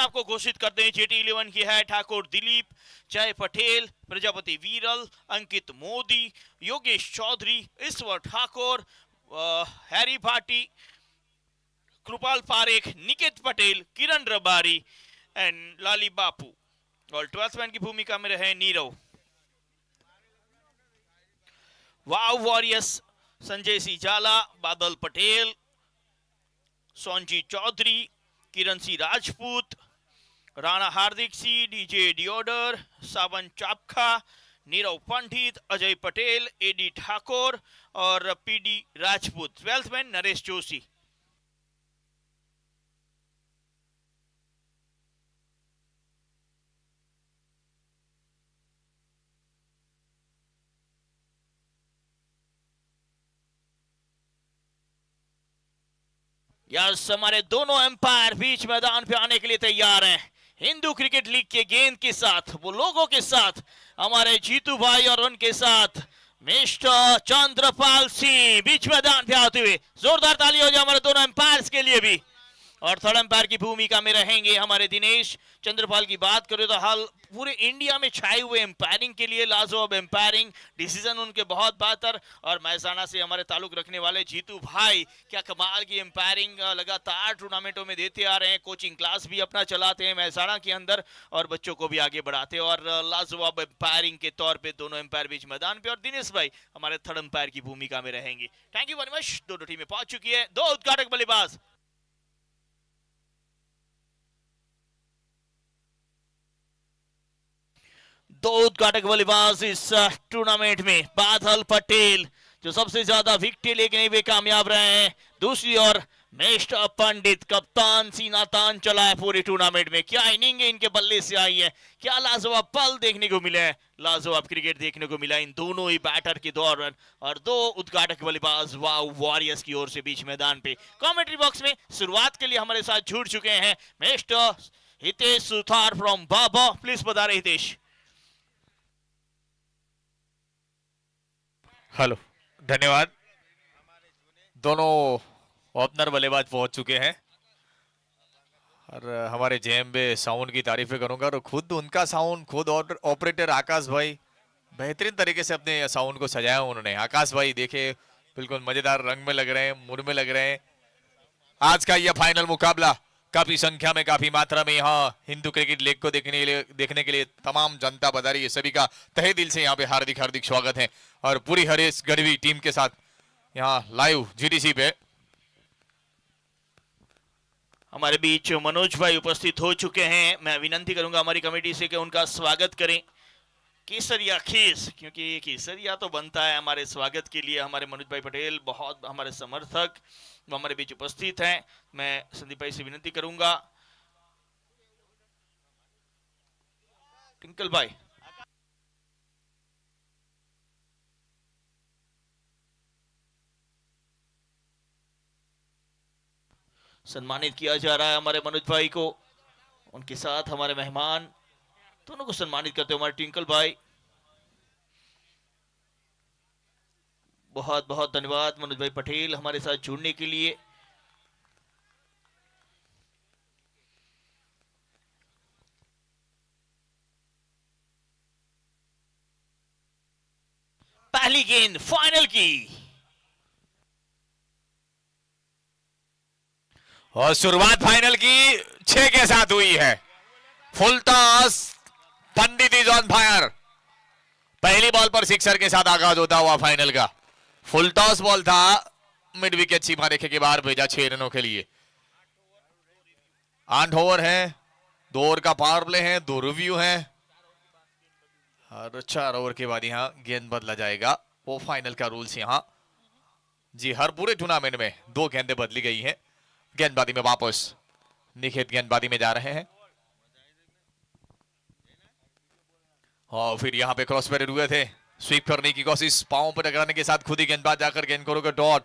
आपको घोषित करते हैं। जेटी 11 की है ठाकुर दिलीप, जय पटेल, प्रजापति वीरल, अंकित मोदी, योगेश चौधरी, ईश्वर ठाकुर, हैरी भाटी, कृपाल पारेख, निकेत पटेल, किरण रबारी एंड लाली बापू। और 12th मैन की भूमिका में रहे नीरव। वाव वॉरियर्स संजय सिंह जाला, बादल पटेल, सोनजी चौधरी, किरण सिंह राजपूत, राणा हार्दिक सिंह, डीजे डियोडर, सावन चापखा, नीरव पंडित, अजय पटेल, एडी ठाकुर और PD Rajput. 12th man Naresh Joshi. Yes, हमारे दोनों एम्पायर बीच मैदान पे आने के लिए तैयार हैं। हिंदू क्रिकेट लीग के गेंद के साथ, वो लोगों के साथ, हमारे जीतू भाई और उनके साथ मिस्टर चंद्रपाल सिंह बीच मैदान पे आते हुए। जोरदार ताली हो जाए हमारे दोनों एम्पायर्स के लिए भी। और थर्ड एम्पायर की भूमिका में रहेंगे हमारे दिनेश। चंद्रपाल की बात करें तो हाल पूरे इंडिया में छाए हुए एम्पायरिंग के लिए लाजवाब एम्पायरिंग, डिसीजन उनके बहुत बेहतर। और महसाना से हमारे ताल्लुक रखने वाले जीतू भाई, क्या कमाल की एम्पायरिंग लगातार टूर्नामेंटों में देते आ रहे हैं। कोचिंग क्लास भी अपना चलाते हैं महसाना के अंदर और बच्चों को भी आगे बढ़ाते हैं। और लाजवाब एम्पायरिंग के तौर पे दोनों एम्पायर बीच मैदान पे। और दिनेश भाई हमारे थर्ड एम्पायर की भूमिका में रहेंगे। Thank you very much. दोनों टीमें पहुंच चुकी है। दो उद्घाटक बल्लेबाज। दो उद्घाटक बल्लेबाज इस टूर्नामेंट में। बादल पटेल जो सबसे ज्यादा विकेट लेने में कामयाब रहे हैं। दूसरी ओर मिस्टर पंडित, कप्तान सीना तान चला है पूरे टूर्नामेंट में। क्या इनिंग इनके बल्ले से आई है, क्या लाजवाब पल देखने को मिले हैं, लाजवाब क्रिकेट देखने को मिला इन दोनों ही बैटर के दौरान। और दो उद्घाटक बल्लेबाज वाव वॉरियर्स की ओर से बीच मैदान पे। कमेंट्री बॉक्स में शुरुआत के लिए हमारे साथ जुड़ चुके हैं mister Hitesh Suthar from Baba. Please बता रहे हितेश। हेलो, धन्यवाद। दोनों ओपनर बल्लेबाज पहुंच चुके हैं और हमारे जेएमबे साउंड की तारीफें करूंगा। और खुद उनका साउंड, खुद ऑपरेटर आकाश भाई बेहतरीन तरीके से अपने साउंड को सजाया उन्होंने। आकाश भाई देखिए बिल्कुल मजेदार रंग में लग रहे हैं, मूड में लग रहे हैं। आज का यह फाइनल मुकाबला काफी संख्या में, काफी मात्रा में यहाँ हिंदू क्रिकेट लीग को देखने के लिए तमाम जनता पधारी है। सभी का तहे दिल से यहाँ पे हार्दिक हार्दिक स्वागत है। और पूरी हरीश गढ़वी टीम के साथ यहाँ लाइव जीटीसी पे हमारे बीच मनोज भाई उपस्थित हो चुके हैं। मैं विनंती करूंगा हमारी कमेटी से कि उनका स्वागत करें। केसरिया खीस, क्योंकि केसरिया तो बनता है हमारे स्वागत के लिए। हमारे मनोज भाई पटेल बहुत हमारे समर्थक वो हमारे बीच उपस्थित हैं। मैं संदीप भाई से विनंती करूंगा। टिंकल भाई, सम्मानित किया जा रहा है हमारे मनोज भाई को। उनके साथ हमारे मेहमान दोनों को सम्मानित करते हुए हमारे टिंकल भाई। बहुत बहुत धन्यवाद मनोज भाई पटेल हमारे साथ जुड़ने के लिए। पहली गेंद फाइनल की और शुरुआत फाइनल की 6 के साथ हुई है। Full toss, Pandit is on fire. पहली बॉल पर सिक्सर के साथ आगाज होता हुआ फाइनल का। फुल टॉस बॉल था, मिड विकेट सीमा रेखे के बाहर भेजा 6 रनों के लिए। 8 ओवर है, 2 ओवर का पावर प्ले है, 2 रिव्यू है और 4 ओवर के बाद यहाँ गेंद बदला जाएगा। वो फाइनल का रूल्स यहाँ जी हर पूरे टूर्नामेंट में 2 गेंदें बदली गई हैं। गेंदबाजी में वापस निखित गेंदबाजी में जा रहे हैं और फिर यहां पे क्रॉस पैरेड हुए थे। स्वीप करने की कोशिश, पांव पर टकराने के साथ खुद ही गेंदबाज जाकर गेंद करोगे डॉट।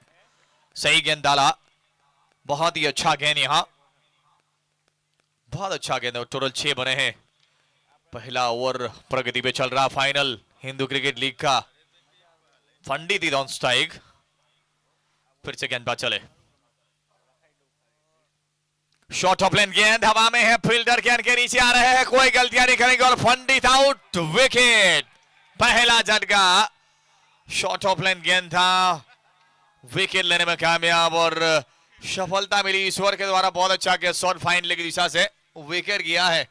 सही गेंद डाला, बहुत ही अच्छा गेंद, यहां बहुत अच्छा गेंद। टोटल 6 बने हैं। पहला ओवर प्रगति पे चल रहा फाइनल हिंदू क्रिकेट लीग का। पंडित इज ऑन स्ट्राइक। फिर से गेंदबाज चले। शॉर्ट ऑफ लेन गेंद हवा में है, फील्डर गेंद के नीचे आ रहे हैं, कोई गलतियां नहीं करेंगे और फंडित आउट, विकेट। पहला झटका, शॉर्ट ऑफ लेन गेंद था, विकेट लेने में कामयाब और सफलता मिली ईश्वर के द्वारा। बहुत अच्छा किया, शॉर्ट फाइन लेग की दिशा से विकेट गया है।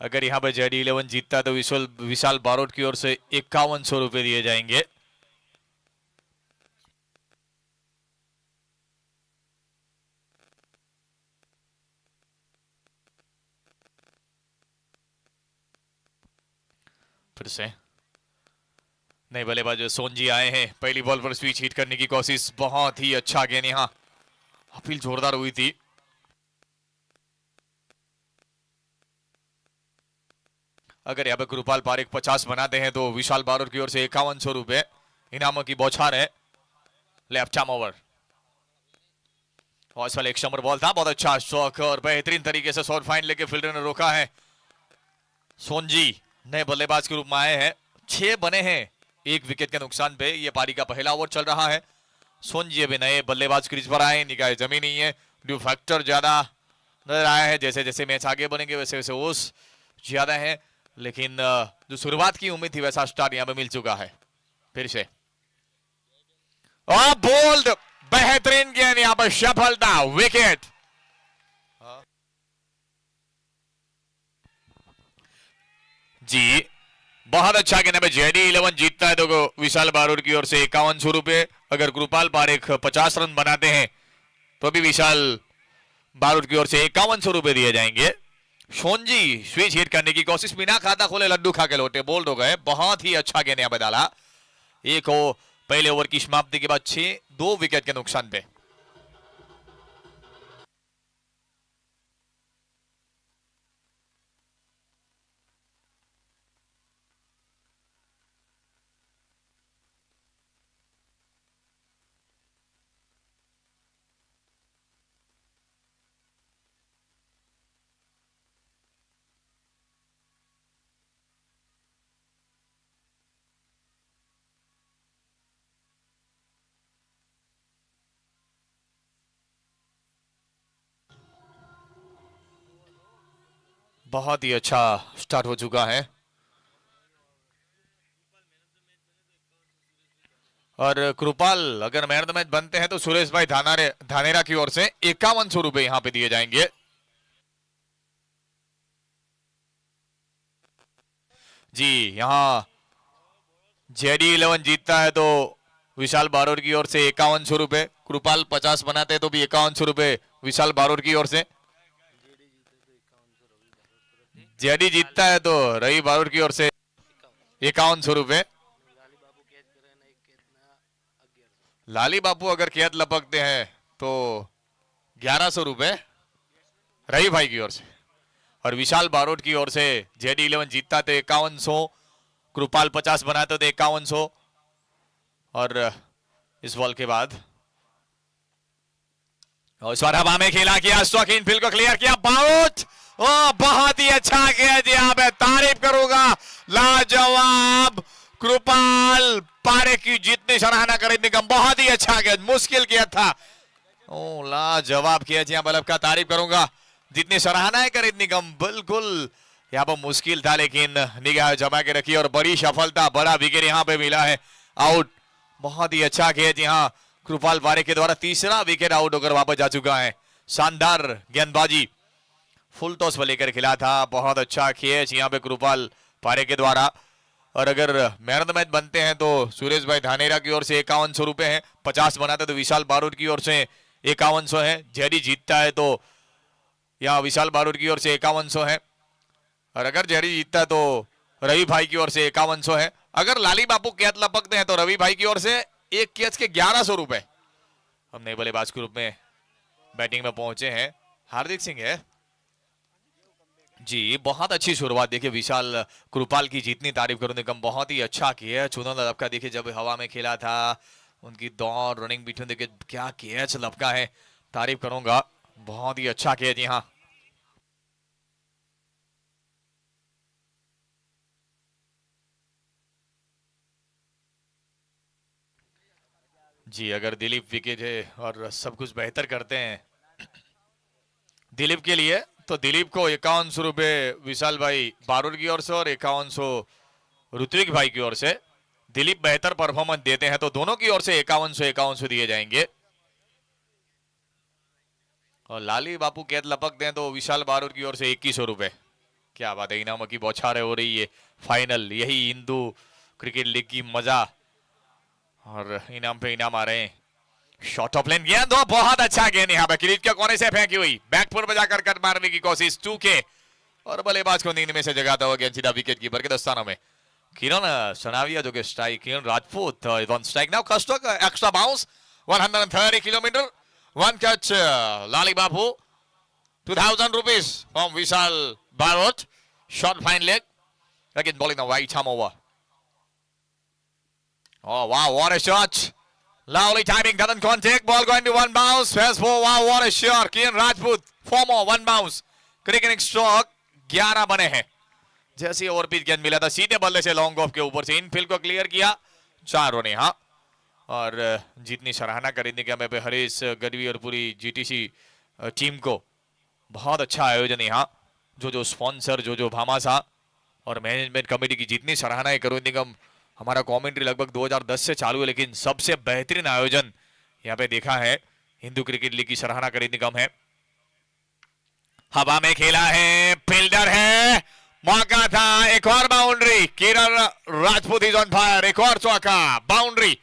अगर यहां पर JD11 जीतता है तो विशाल बारोट की ओर से 5100 रुपए दिए जाएंगे। फिर से नए बल्लेबाज सोनजी आए हैं, पहली बॉल पर स्विच हिट करने की कोशिश, बहुत ही अच्छा गेंद, यहां अपील जोरदार हुई थी। अगर यहाँ पे कृपाल पारेख 50 बनाते हैं तो विशाल बारोट की ओर से 5100 रुपए इनामों की बौछार है। लेफ्ट आर्म ओवर, और इस वाले एक शमर बॉल था, बहुत अच्छा स्ट्रोक और बेहतरीन तरीके से शॉर्ट फाइन लेके फील्डर ने रोका है। सोनजी नए बल्लेबाज के रूप में आए हैं, 6 बने हैं 1 विकेट के नुकसान पे। ये पारी का पहला ओवर चल रहा है। सोनजी अभी नए बल्लेबाज क्रीज पर आए, निगाह जमी नहीं है, ड्यू फैक्टर ज्यादा नजर आया है। जैसे जैसे मैच आगे बढ़ेंगे वैसे वैसे ओस ज्यादा है, लेकिन जो शुरुआत की उम्मीद थी वैसा स्टार्ट यहां पे मिल चुका है। फिर से और बोल्ड, बेहतरीन गेंद, यहां पर सफलता, विकेट। जी बहुत अच्छा गेंद है। JD11 जीतता है तो विशाल बारोट की ओर से 5100 रुपए। अगर कृपाल पारेख 50 रन बनाते हैं तो भी विशाल बारोट की ओर से 5100 रुपए दिए जाएंगे। सोनजी स्विच हिट करने की कोशिश, बिना खाता खोले लड्डू खा के लौटे, बोल्ड हो गए। बहुत ही अच्छा गेंद यहां पे डाला। एक हो पहले ओवर की समाप्ति के बाद 2 विकेट के नुकसान पे। बहुत ही अच्छा स्टार्ट हो चुका है और कृपाल अगर मैन ऑफ द मैच बनते हैं तो सुरेश भाई धानेरा की ओर से 5100 रुपए यहां पे दिए जाएंगे। जी यहां JD11 जीतता है तो विशाल बारोट की ओर से 5100 रुपए, कृपाल 50 बनाते हैं तो भी 5100 रुपए विशाल बारोट की ओर से। JD जीतता है तो रवि बारोट की ओर से 5100 रुपए। लाली बापू अगर कैद लपकते हैं तो 1100 रुपए रवि भाई की ओर से, और विशाल बारोट की ओर से JD11 जीतता तो 5100, कृपाल 50 बनाते तो 5100। और इस बॉल के बाद और इस बार हवा में खेला किया, शौकीन फील्ड को क्लियर किया, बाउट, ओ बहुत ही अच्छा किया जी, यहाँ पे तारीफ करूंगा, लाजवाब। कृपाल पारेख की जितनी सराहना करें इतनी कम, बहुत ही अच्छा किया, मुश्किल किया था, ओ लाजवाब किया जी, बल्ब का तारीफ करूंगा, जितनी सराहनाएं करें इतनी कम, बिल्कुल यहाँ पर मुश्किल था लेकिन निगाह जमा के रखी और बड़ी सफलता, बड़ा विकेट यहाँ पे मिला है, आउट, बहुत ही अच्छा किया जी हाँ। कृपाल पारेख के द्वारा तीसरा विकेट आउट होकर वापस जा चुका है। शानदार गेंदबाजी, फुल टॉस पर लेकर खिला था, बहुत अच्छा खेच यहाँ पे कृपाल पारेख के द्वारा। और अगर मैन ऑफ द मैच बनते हैं तो सुरेश भाई धानेरा की ओर से 5100 रुपए है, 50 बनाते तो विशाल बारोट की ओर से 5100 है। जेडी जीतता है तो यहाँ विशाल बारूद की ओर से 5100 है। और अगर जहरी जीतता है तो रवि भाई की ओर से 5100 है। अगर लाली बापू कैच लपकते हैं तो रवि भाई की ओर से एक कैच के 1100 रुपए। हम नए बल्लेबाज के रूप में बैटिंग में पहुंचे हैं हार्दिक सिंह है जी। बहुत अच्छी शुरुआत देखिए विशाल कृपाल की, जितनी तारीफ करूं निकम, बहुत ही अच्छा किया। चुनन लपका देखिए जब हवा में खेला था, उनकी दौड़ रनिंग बिटवीन देखिए क्या कैच लपका है, तारीफ करूंगा, बहुत ही अच्छा किया जी। हाँ जी, अगर दिलीप विकेट है और सब कुछ बेहतर करते हैं दिलीप के लिए, तो दिलीप को 5100 रुपए विशाल भाई बारूद की ओर से और 5100 ऋत्विक भाई की ओर से। दिलीप बेहतर परफॉर्मेंस देते हैं तो दोनों की ओर से 5100 दिए जाएंगे। और लाली बापू कैद लपकते हैं तो विशाल बारूद की ओर से 2100 रुपए। क्या बात है, इनामों की बौछारें हो रही है। फाइनल, यही हिंदू क्रिकेट लीग की मजा, और इनाम पे इनाम आ रहे हैं। शॉर्ट ऑफ लेन गेंद, बहुत अच्छा गेंद यहाँ पे क्रीज के कोने से फेंकी हुई, बैकफुट पे जाकर कट मारने की कोशिश 2K, और बल्लेबाज को नींद में से जगाता हुआ गेंद सीधा विकेट कीपर के दस्तानों में। किरण सनाविया जो कि strike, Kiran Rajput one strike now, कस्टक extra bounce 130 kilometre, one catch Lali Bapu 2000 rupees from Vishal Barot, short fine leg, again bowling the right arm over. Oh wow, what a shot, lovely timing, doesn't contact, ball going to one bounce, fast ball, wow what a shot, Kiran Rajput 4 more, one bounce, cricketing stroke 11 बने हैं। जैसे overpitch गेंद मिला था सीधे बल्ले से long off के ऊपर से इनफील्ड को क्लियर किया, 4 रन। हाँ, और जितनी सराहना करेंगे क्या मैं पे हरीश गढ़वी और पूरी जीटीसी टीम को, बहुत अच्छा आयोजन है यहाँ। जो स्पॉन्सर, जो भामाशाह और मैनेजमेंट कमेटी की जितनी सराहनाएं करो निगम, हमारा कमेंट्री लगभग 2010 से चालू है, लेकिन सबसे बेहतरीन आयोजन यहाँ पे देखा है, हिंदू क्रिकेट लीग की सराहना करें निगम है। हवा में खेला है, फील्डर है, मौका था, एक और boundary, Kiran Rajput is on fire, एक और चौका, बाउंड्री।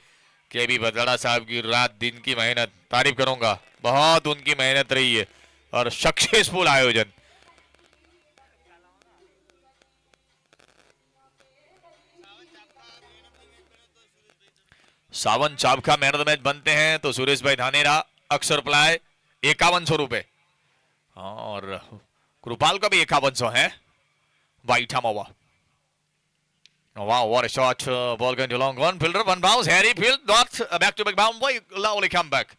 केबी बदड़ा साहब की रात दिन की मेहनत, तारीफ करूंगा, बहुत उनकी मेहनत रही है और सक्सेसफुल आयोजन। सावन चाबखा मैन ऑफ द मैच बनते हैं तो सुरेश भाई धानेरा, अक्षर प्लाय 5100 रुपए, और कृपाल का भी 5100 है। वाइट हम over, wow what a shot, ball going to long one, fielder one bounce, Harry field not back to back bound boy, lovely comeback,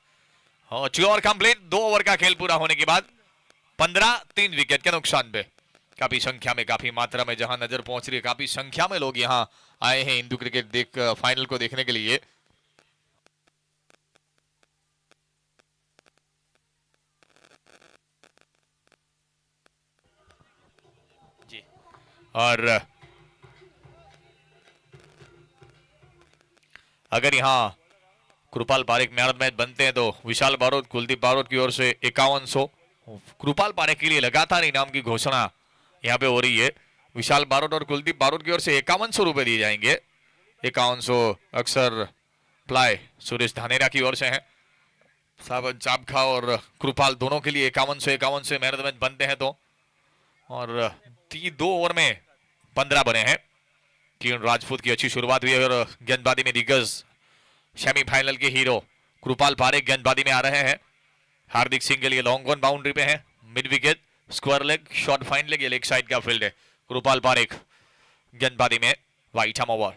2 over complete, 2 over का खेल पूरा होने के बाद 15, 3 विकेट के नुकसान पे। काफी संख्या में, काफी मात्रा में जहां नजर पहुंच रही है, काफी संख्या में लोग यहां आए हैं हिंदू क्रिकेट फाइनल को देखने के लिए। जी, और अगर यहाँ Kripal Parekh man of the match बनते हैं तो विशाल बारोट, कुलदीप बारोट की ओर से 5100। कृपाल पारेख के लिए लगातार इनाम की घोषणा यहाँ पे हो रही है। विशाल बारोट और कुलदीप बारोट की ओर से 5100 रुपए दिए जाएंगे। 5100 अक्सर प्लाय सुरेश धानेरा की ओर से है। सावन चाबखा और कृपाल दोनों के लिए 5100 मैन ऑफ द मैच बनते हैं तो, और 2 ओवर में 15 बने हैं। किरण राजपूत की अच्छी शुरुआत हुई है और गेंदबाजी में दिग्गज सेमीफाइनल के हीरो कृपाल पारेख गेंदबाजी में आ रहे हैं। हार्दिक सिंह के लिए लॉन्ग ऑन बाउंड्री पे है, mid wicket, square leg, short fine leg, ये लेग साइड का फील्ड है। कृपाल पारेख गेंदबाजी में, वाइट हम over,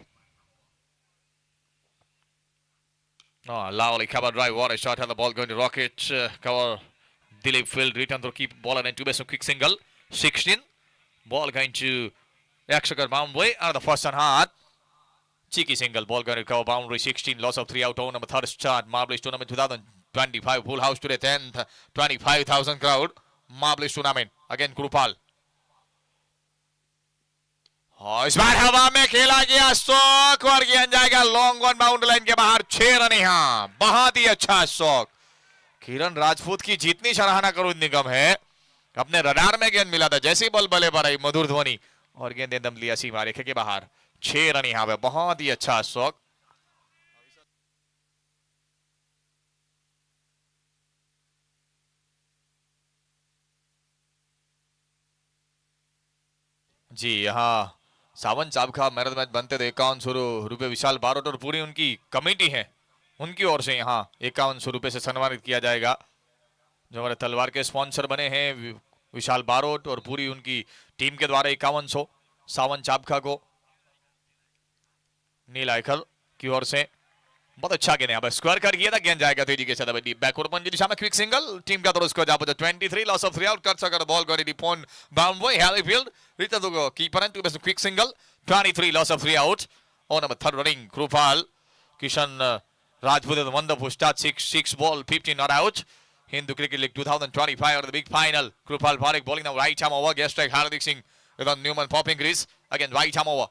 lovely cover drive, what a shot, and the ball going to rocket, cover Dilip field, return to keep ball and two base of quick single, 16, ball going to extra boundary, and the first and hard, cheeky single, ball going to cover boundary, 16, loss of 3 out, over number 3rd start, Marbles Tournament 2025, full house today, 10th, 25,000 crowd, Marbles Tournament, again Krupal. इस बार हवा में खेला गया stroke और गेंद जाएगा long on boundary line के बाहर, 6 रन। यहां बहुत ही अच्छा स्ट्रोक। किरण राजपूत की जितनी सराहना करूं निगम है, अपने रडार में गेंद मिला था, जैसे बल बले पर आई मधुर ध्वनि और गेंद एकदम लिया सीमा रेखा के बाहर, 6 रन यहां पे, बहुत ही अच्छा स्ट्रोक। जी यहाँ सावन चाबखा मैन ऑफ द मैच बनते थे 5100 रुपये विशाल बारोट और पूरी उनकी कमेटी है उनकी ओर से यहाँ 5100 रुपये से सम्मानित किया जाएगा। जो हमारे तलवार के स्पॉन्सर बने हैं विशाल बारोट और पूरी उनकी टीम के द्वारा 5100 सावन चाबखा को नील आइखल की ओर से बहुत अच्छा गेंद यहाँ पर स्क्वायर कर किया था। गेंद जाएगा तेजी के साथ बैकवर्ड पंच दिशा में क्विक सिंगल टीम का तरफ उसको जापो 23 लॉस ऑफ 3 आउट कर सकर ball got in point bound by हैलीफील्ड return to keeper and to base quick single 23 loss of 3 out on number 3 running Krupal Kishan Rajput with a wonderful start 6 ball 15 not out. Hindu Cricket League 2025 or the big final. Krupal Parekh bowling now right arm over. Guest strike Hardik Singh with a Newman popping crease again right arm over.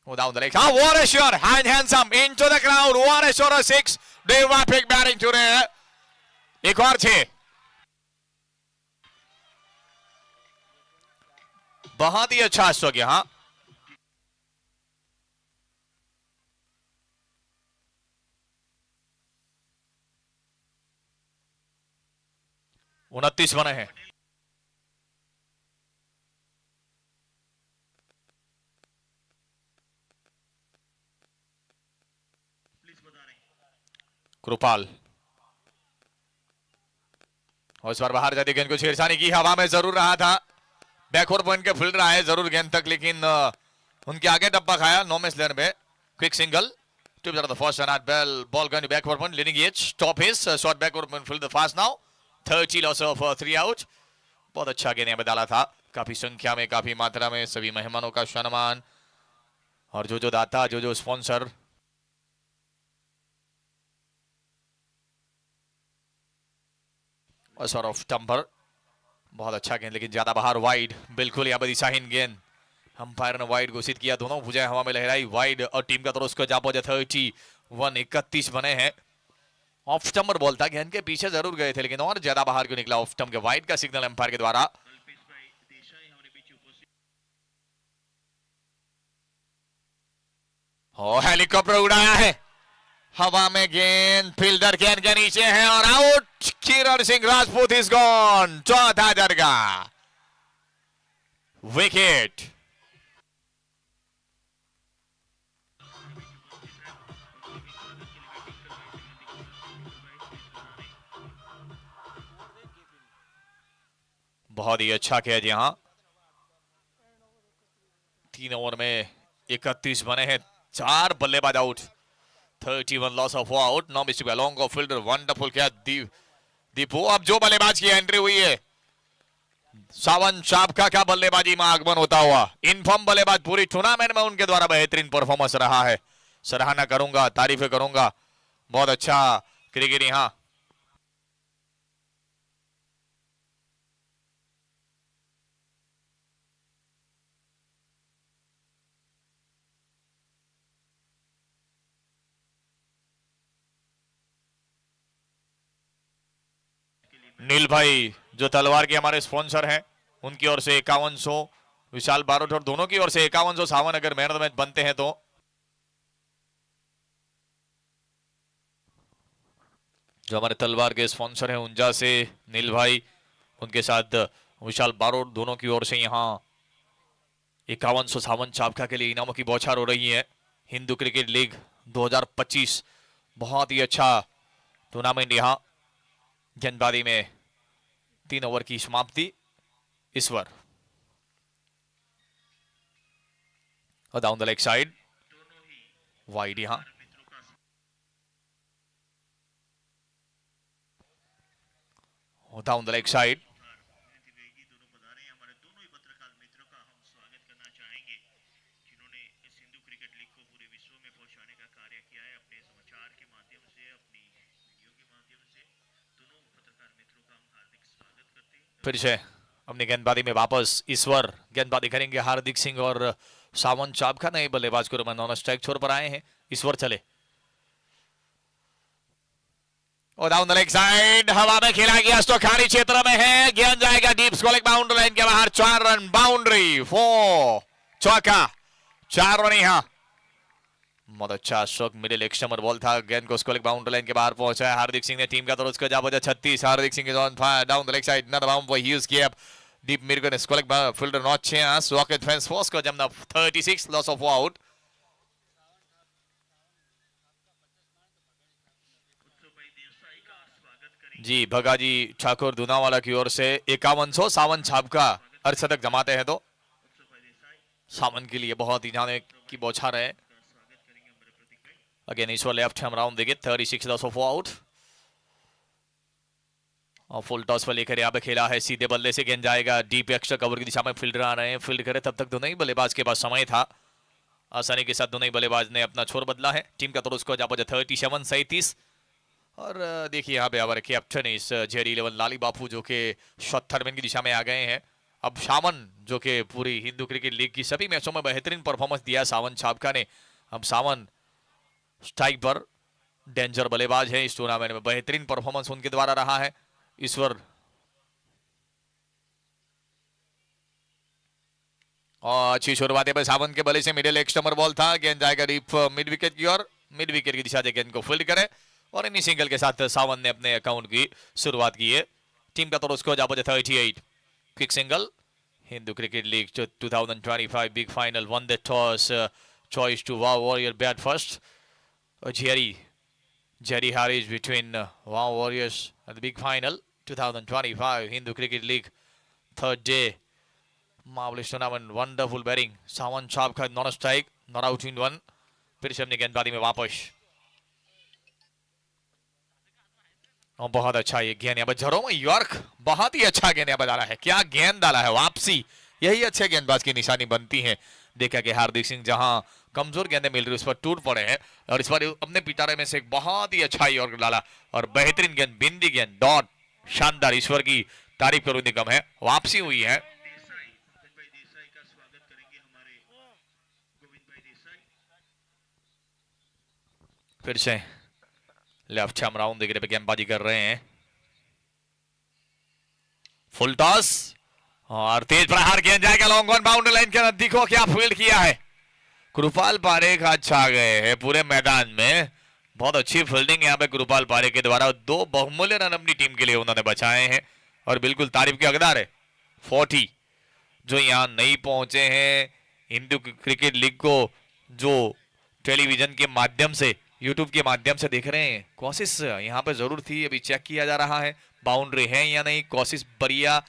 Oh, down the leg. Ah, what a shot! Handsome into the crowd. What a shot! A 6. Dave Rapik batting today. एक और 6. बहुत ही अच्छा stroke यहाँ. उनतीस बने हैं. कृपाल और इस बार बाहर जाती गेंद को छेड़छाड़ी की हवा में जरूर रहा था. बैकवर्ड पॉइंट के फील्डर आए जरूर गेंद तक लेकिन उनके आगे डब्बा खाया. नो मिस लेन में quick single to the first and at ball going to backward point leading edge top his short backward point field the fast now 30 loss of 3 out. बहुत अच्छा गेंद यहाँ पे डाला था. काफी संख्या में काफी मात्रा में सभी मेहमानों का सम्मान और जो दाता जो स्पॉन्सर और सॉर्ट ऑफ टम्पर. बहुत अच्छा गेंद लेकिन ज्यादा बाहर वाइड. बिल्कुल यहाँ पर दिशाहीन गेंद. अंपायर ने वाइड घोषित किया. दोनों भुजाएं हवा में लहराई वाइड और टीम का तरफ उसको जा पहुंचा. 31 बने हैं. ऑफ स्टम्पर बॉल था. गेंद के पीछे जरूर गए थे लेकिन और ज्यादा बाहर क्यों निकला. ऑफ स्टम्प के वाइड का सिग्नल अंपायर के द्वारा. हेलीकॉप्टर उड़ाया है हवा में. गेंद फील्डर गेंद के नीचे है और out. Kiran Singh Rajput is gone. चौथा दरगा विकेट. बहुत ही अच्छा कैच यहां. 3 ओवर में 31 बने हैं. 4 बल्लेबाज out. 31 loss of out. No mistake long off fielder. Wonderful catch Deepu. अब जो बल्लेबाज की एंट्री हुई है सावन चाबखा का बल्लेबाजी में आगमन होता हुआ. इनफॉर्म बल्लेबाज पूरी टूर्नामेंट में उनके द्वारा बेहतरीन परफॉर्मेंस रहा है. सराहना करूंगा तारीफें करूंगा. बहुत अच्छा क्रिकेट यहां. नील भाई जो तलवार के हमारे स्पॉन्सर हैं उनकी ओर से 5100 विशाल बारोट और दोनों की ओर से 5100 सावन अगर मैन ऑफ द मैच बनते हैं तो. जो हमारे तलवार के स्पॉन्सर हैं उंजा से नील भाई उनके साथ विशाल बारोट दोनों की ओर से यहाँ 5100 सावन चाबखा के लिए इनामों की बौछार हो रही है. हिंदू क्रिकेट लीग 2025 बहुत ही अच्छा टूर्नामेंट यहाँ. गेंदबाजी में 3 ओवर की समाप्ति. ईश्वर और down the leg side wide यहां. डाउन द लेग साइड फिर से अपनी गेंदबाजी में वापस ईश्वर गेंदबाजी करेंगे. हार्दिक सिंह और सावन चाबखा नए बल्लेबाज को नॉन स्ट्राइक छोर पर आए हैं. ईश्वर चले और डाउन द लेग साइड हवा में खेला गया तो खाली क्षेत्र में है. गेंद जाएगा डीप स्कोरिंग बाउंड्री लाइन के बाहर. 4 रन बाउंड्री 4 चौका 4 रन यहां. बहुत अच्छा स्ट्रोक मिडिल एक्सट्रीमर बॉल था. गेंद को स्कोरिंग बाउंड्री लाइन के बाहर पहुंचा. हार्दिक सिंह ने टीम का तरफ उसको जा पहुंचा. 36 Hardik Singh is on fire down the leg side. Not bound for huge gap Deep Mirgan is collect by fielder not chance. Rocket fence force का जमना 36 loss of out. जी भगाजी ठाकुर दूनावाला की ओर से 5100 सावन छाप का अर्धशतक जमाते हैं तो सावन के लिए बहुत ही जाने की बौछार है. Again ईश्वर लेफ्ट हैम राउंड देंगे 36 loss of out. और फुल टॉस पर लेकर यहाँ पे खेला है, सीधे बल्ले से गेंद जाएगा डीप एक्स्ट्रा कवर की दिशा में. फील्डर आ रहे हैं, फील्ड करे तब तक दोनों ही बल्लेबाज के पास समय था. आसानी के साथ दोनों ही बल्लेबाज ने अपना छोर बदला है. टीम का तो स्कोर जा पहुंचा 37-37. और देखिए यहाँ पे हमारे कैप्टन इस जेरी 11 लाली बापू जो कि शॉट थर्मन की दिशा में आ गए हैं. अब सावन जो कि पूरी हिंदू क्रिकेट लीग की सभी मैचों में बेहतरीन परफॉर्मेंस दिया सावन छापका ने. अब सावन स्ट्राइक पर डेंजर बल्लेबाज है. इस टूर्नामेंट में बेहतरीन परफॉर्मेंस उनके द्वारा रहा है. ईश्वर और अच्छी शुरुआत है सावन के बल्ले से. मिडिल एक स्टम्पर बॉल था, गेंद जाएगा डीप मिड विकेट की ओर. मिड विकेट की दिशा से गेंद को फील्ड करे और इन्हीं सिंगल के साथ सावन ने अपने अकाउंट की शुरुआत की है. टीम का तो स्कोर जा पहुंचा 38. Quick single. Hindu cricket league 2025 big final won the toss. Choice to wow warrior bat first. Jerry Harris between Wow Warriors at the big final 2025 Hindu Cricket League third day. Marvelous tournament, wonderful batting. Sawan Chap का non strike, not out in one. फिर से अपनी गेंदबाजी में वापस. और बहुत अच्छा ये गेंद यहाँ पर जरोम यॉर्क बहुत ही अच्छा गेंद यहाँ पर डाला है. क्या गेंद डाला है, वापसी. यही अच्छे गेंदबाज की निशानी बनती है. देखा कि हार्दिक सिंह जहां कमजोर गेंदें मिल रही उस पर टूट पड़े हैं और इस बार अपने पिटारे में से एक बहुत ही अच्छा यॉर्क डाला और बेहतरीन गेंद, बिंदी गेंद, डॉट, शानदार. ईश्वर की तारीफ करूं निगम है. वापसी हुई है. फिर से लेफ्ट हैम राउंड देखने पे गेंदबाजी कर रहे हैं. फुल टॉस और तेज प्रहार गेंद जाएगा लॉन्ग ऑन बाउंड्री लाइन के नजदीक. हो क्या फील्ड किया है. कृपाल पारेख आज छा गए हैं पूरे मैदान में. बहुत अच्छी फील्डिंग यहाँ पे कृपाल पारेख के द्वारा. 2 बहुमूल्य रन अपनी टीम के लिए उन्होंने बचाए हैं और बिल्कुल तारीफ के हकदार है. 40 जो यहाँ नहीं पहुंचे हैं हिंदू क्रिकेट लीग को, जो टेलीविजन के माध्यम से, यूट्यूब के माध्यम से देख रहे हैं, कोशिश यहाँ पे जरूर थी. अभी चेक किया जा रहा है बाउंड्री है या नहीं. कोशिश बढ़िया.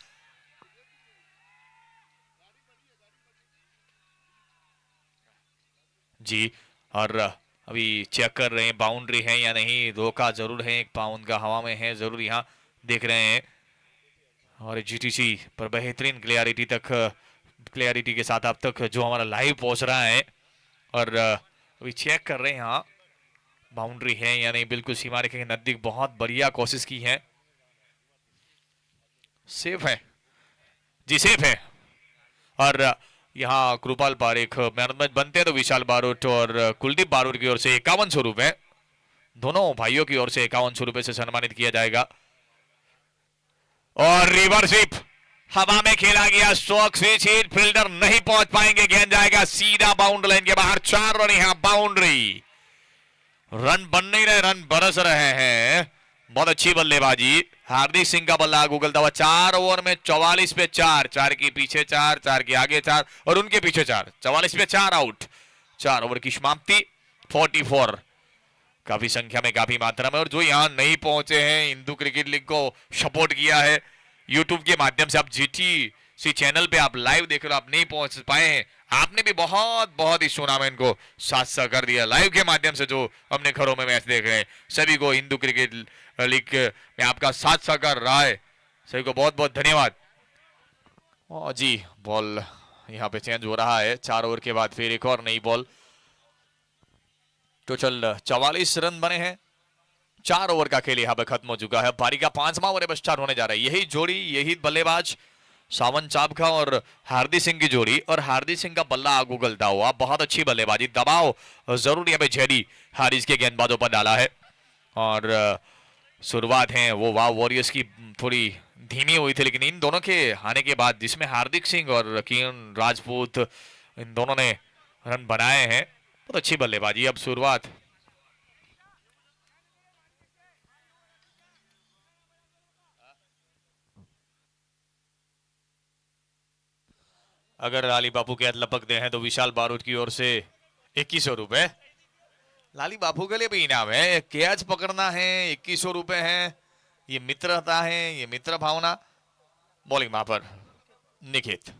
जी और अभी चेक कर रहे हैं बाउंड्री है या नहीं. रोका जरूर है, 1 पाउंड का हवा में है जरूर, यहाँ देख रहे हैं. और जीटीसी पर बेहतरीन क्लियरिटी के साथ अब तक जो हमारा लाइव पहुंच रहा है. और अभी चेक कर रहे हैं यहाँ बाउंड्री है या नहीं. बिल्कुल सीमा रेखा के नजदीक बहुत बढ़िया कोशिश की है. सेफ है जी, सेफ है. और यहाँ Kripal Parekh man of match बनते हैं तो विशाल बारोट और कुलदीप बारोट की ओर से 5100 रुपए, दोनों भाइयों की ओर से 5100 रुपए से सम्मानित किया जाएगा. और रिवर्सिप हवा में खेला गया. स्ट्रोक स्विच हिट, फील्डर नहीं पहुंच पाएंगे. गेंद जाएगा सीधा बाउंड्री लाइन के बाहर. 4 रन यहाँ बाउंड्री. रन बन नहीं रहे, रन बरस रहे हैं. बहुत अच्छी बल्लेबाजी. हार्दिक सिंह का बल्ला उगलता हुआ. 4 ओवर में 44 पे 4, 4 के पीछे 4, 4 के आगे 4 और उनके पीछे 4. 44 पे 4 आउट. 4 ओवर की समाप्ति. 44 काफी संख्या में, काफी मात्रा में. और जो यहाँ नहीं पहुंचे हैं, हिंदू क्रिकेट लीग को सपोर्ट किया है यूट्यूब के माध्यम से, आप जीटीसी चैनल पे आप लाइव देख रहे हो, आप नहीं पहुंच पाए हैं, आपने भी बहुत बहुत इस टूर्नामेंट को साथ सहकार दिया लाइव के माध्यम से. जो अपने घरों में मैच देख रहे हैं सभी को हिंदू क्रिकेट लीग में आपका साथ सहकार रहा है. सभी को बहुत बहुत धन्यवाद. और जी बॉल यहाँ पे चेंज हो रहा है. 4 ओवर के बाद फिर एक और नई बॉल. टोटल 44 रन बने हैं. 4 ओवर का खेल यहाँ पे खत्म हो चुका है. पारी का 5वां ओवर स्टार्ट होने जा रहा है. यही जोड़ी, यही बल्लेबाज सावन चाबखा और हार्दिक सिंह की जोड़ी. और हार्दिक सिंह का बल्ला आग उगलता हुआ. बहुत अच्छी बल्लेबाजी, दबाव जरूर यहाँ पे जेडी हारिस के गेंदबाजों पर डाला है. और शुरुआत है वो वाव वॉरियर्स की थोड़ी धीमी हुई थी, लेकिन इन दोनों के आने के बाद, जिसमें हार्दिक सिंह और किरण राजपूत इन दोनों ने रन बनाए हैं. बहुत अच्छी बल्लेबाजी. अब शुरुआत अगर लाली बापू के हाथ लपकते हैं तो विशाल बारूद की ओर से 2100 रुपए। लाली बापू के लिए भी इनाम है, कैच पकड़ना है, 2100 रुपए है। ये मित्रता है, ये मित्र भावना। बॉलिंग वहां पर निखित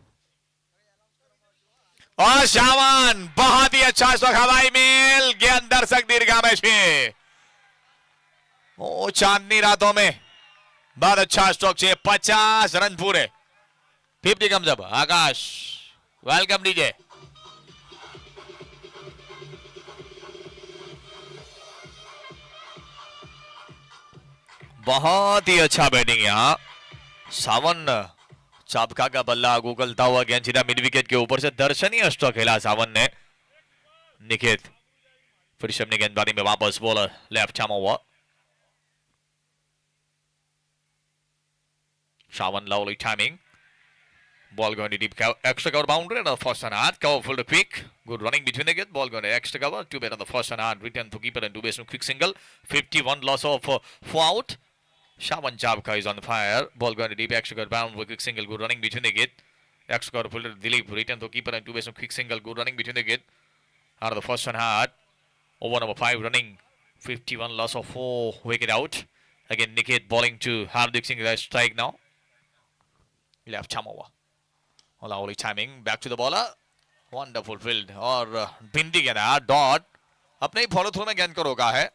और शावन, बहुत ही अच्छा स्ट्रोक, हवाई मेल गेंद दर्शक दीर्घा में छे। ओ चांदनी रातों में बहुत अच्छा स्ट्रोक छे, 50 रन पूरे, 50 कम जब। आकाश वेलकम डीजे। बहुत ही अच्छा बैटिंग यहां। सावन चाबका का बल्ला उगलता हुआ गेंद सीधा मिड विकेट के ऊपर से दर्शनीय स्ट्रोक खेला सावन ने। निखित फिर से अपनी गेंदबाजी में वापस, bowler left arm over. Shawan, lovely timing. Ball going to deep cover, extra cover boundary on the first and hard. Cover full to quick. Good running between the gate. Ball going to extra cover. 2 bet on the first and hard. Return to keeper and 2 base quick single. 51 loss of 4 out. Shawan Chabka is on fire. Ball going to deep extra cover boundary. Quick single. Good running between the gate. Extra cover full to Dilip. Return to keeper and 2 base quick single. Good running between the gate. Out of the first and hard. Over number 5 running. 51 loss of 4. Wicket out. Again Nikit balling to Hardik Singh. Strike now. Left arm over. Lovely timing. Back to the bowler. Wonderful field. और बिंदी गेंद dot अपने ही follow through में गेंद को रोका है।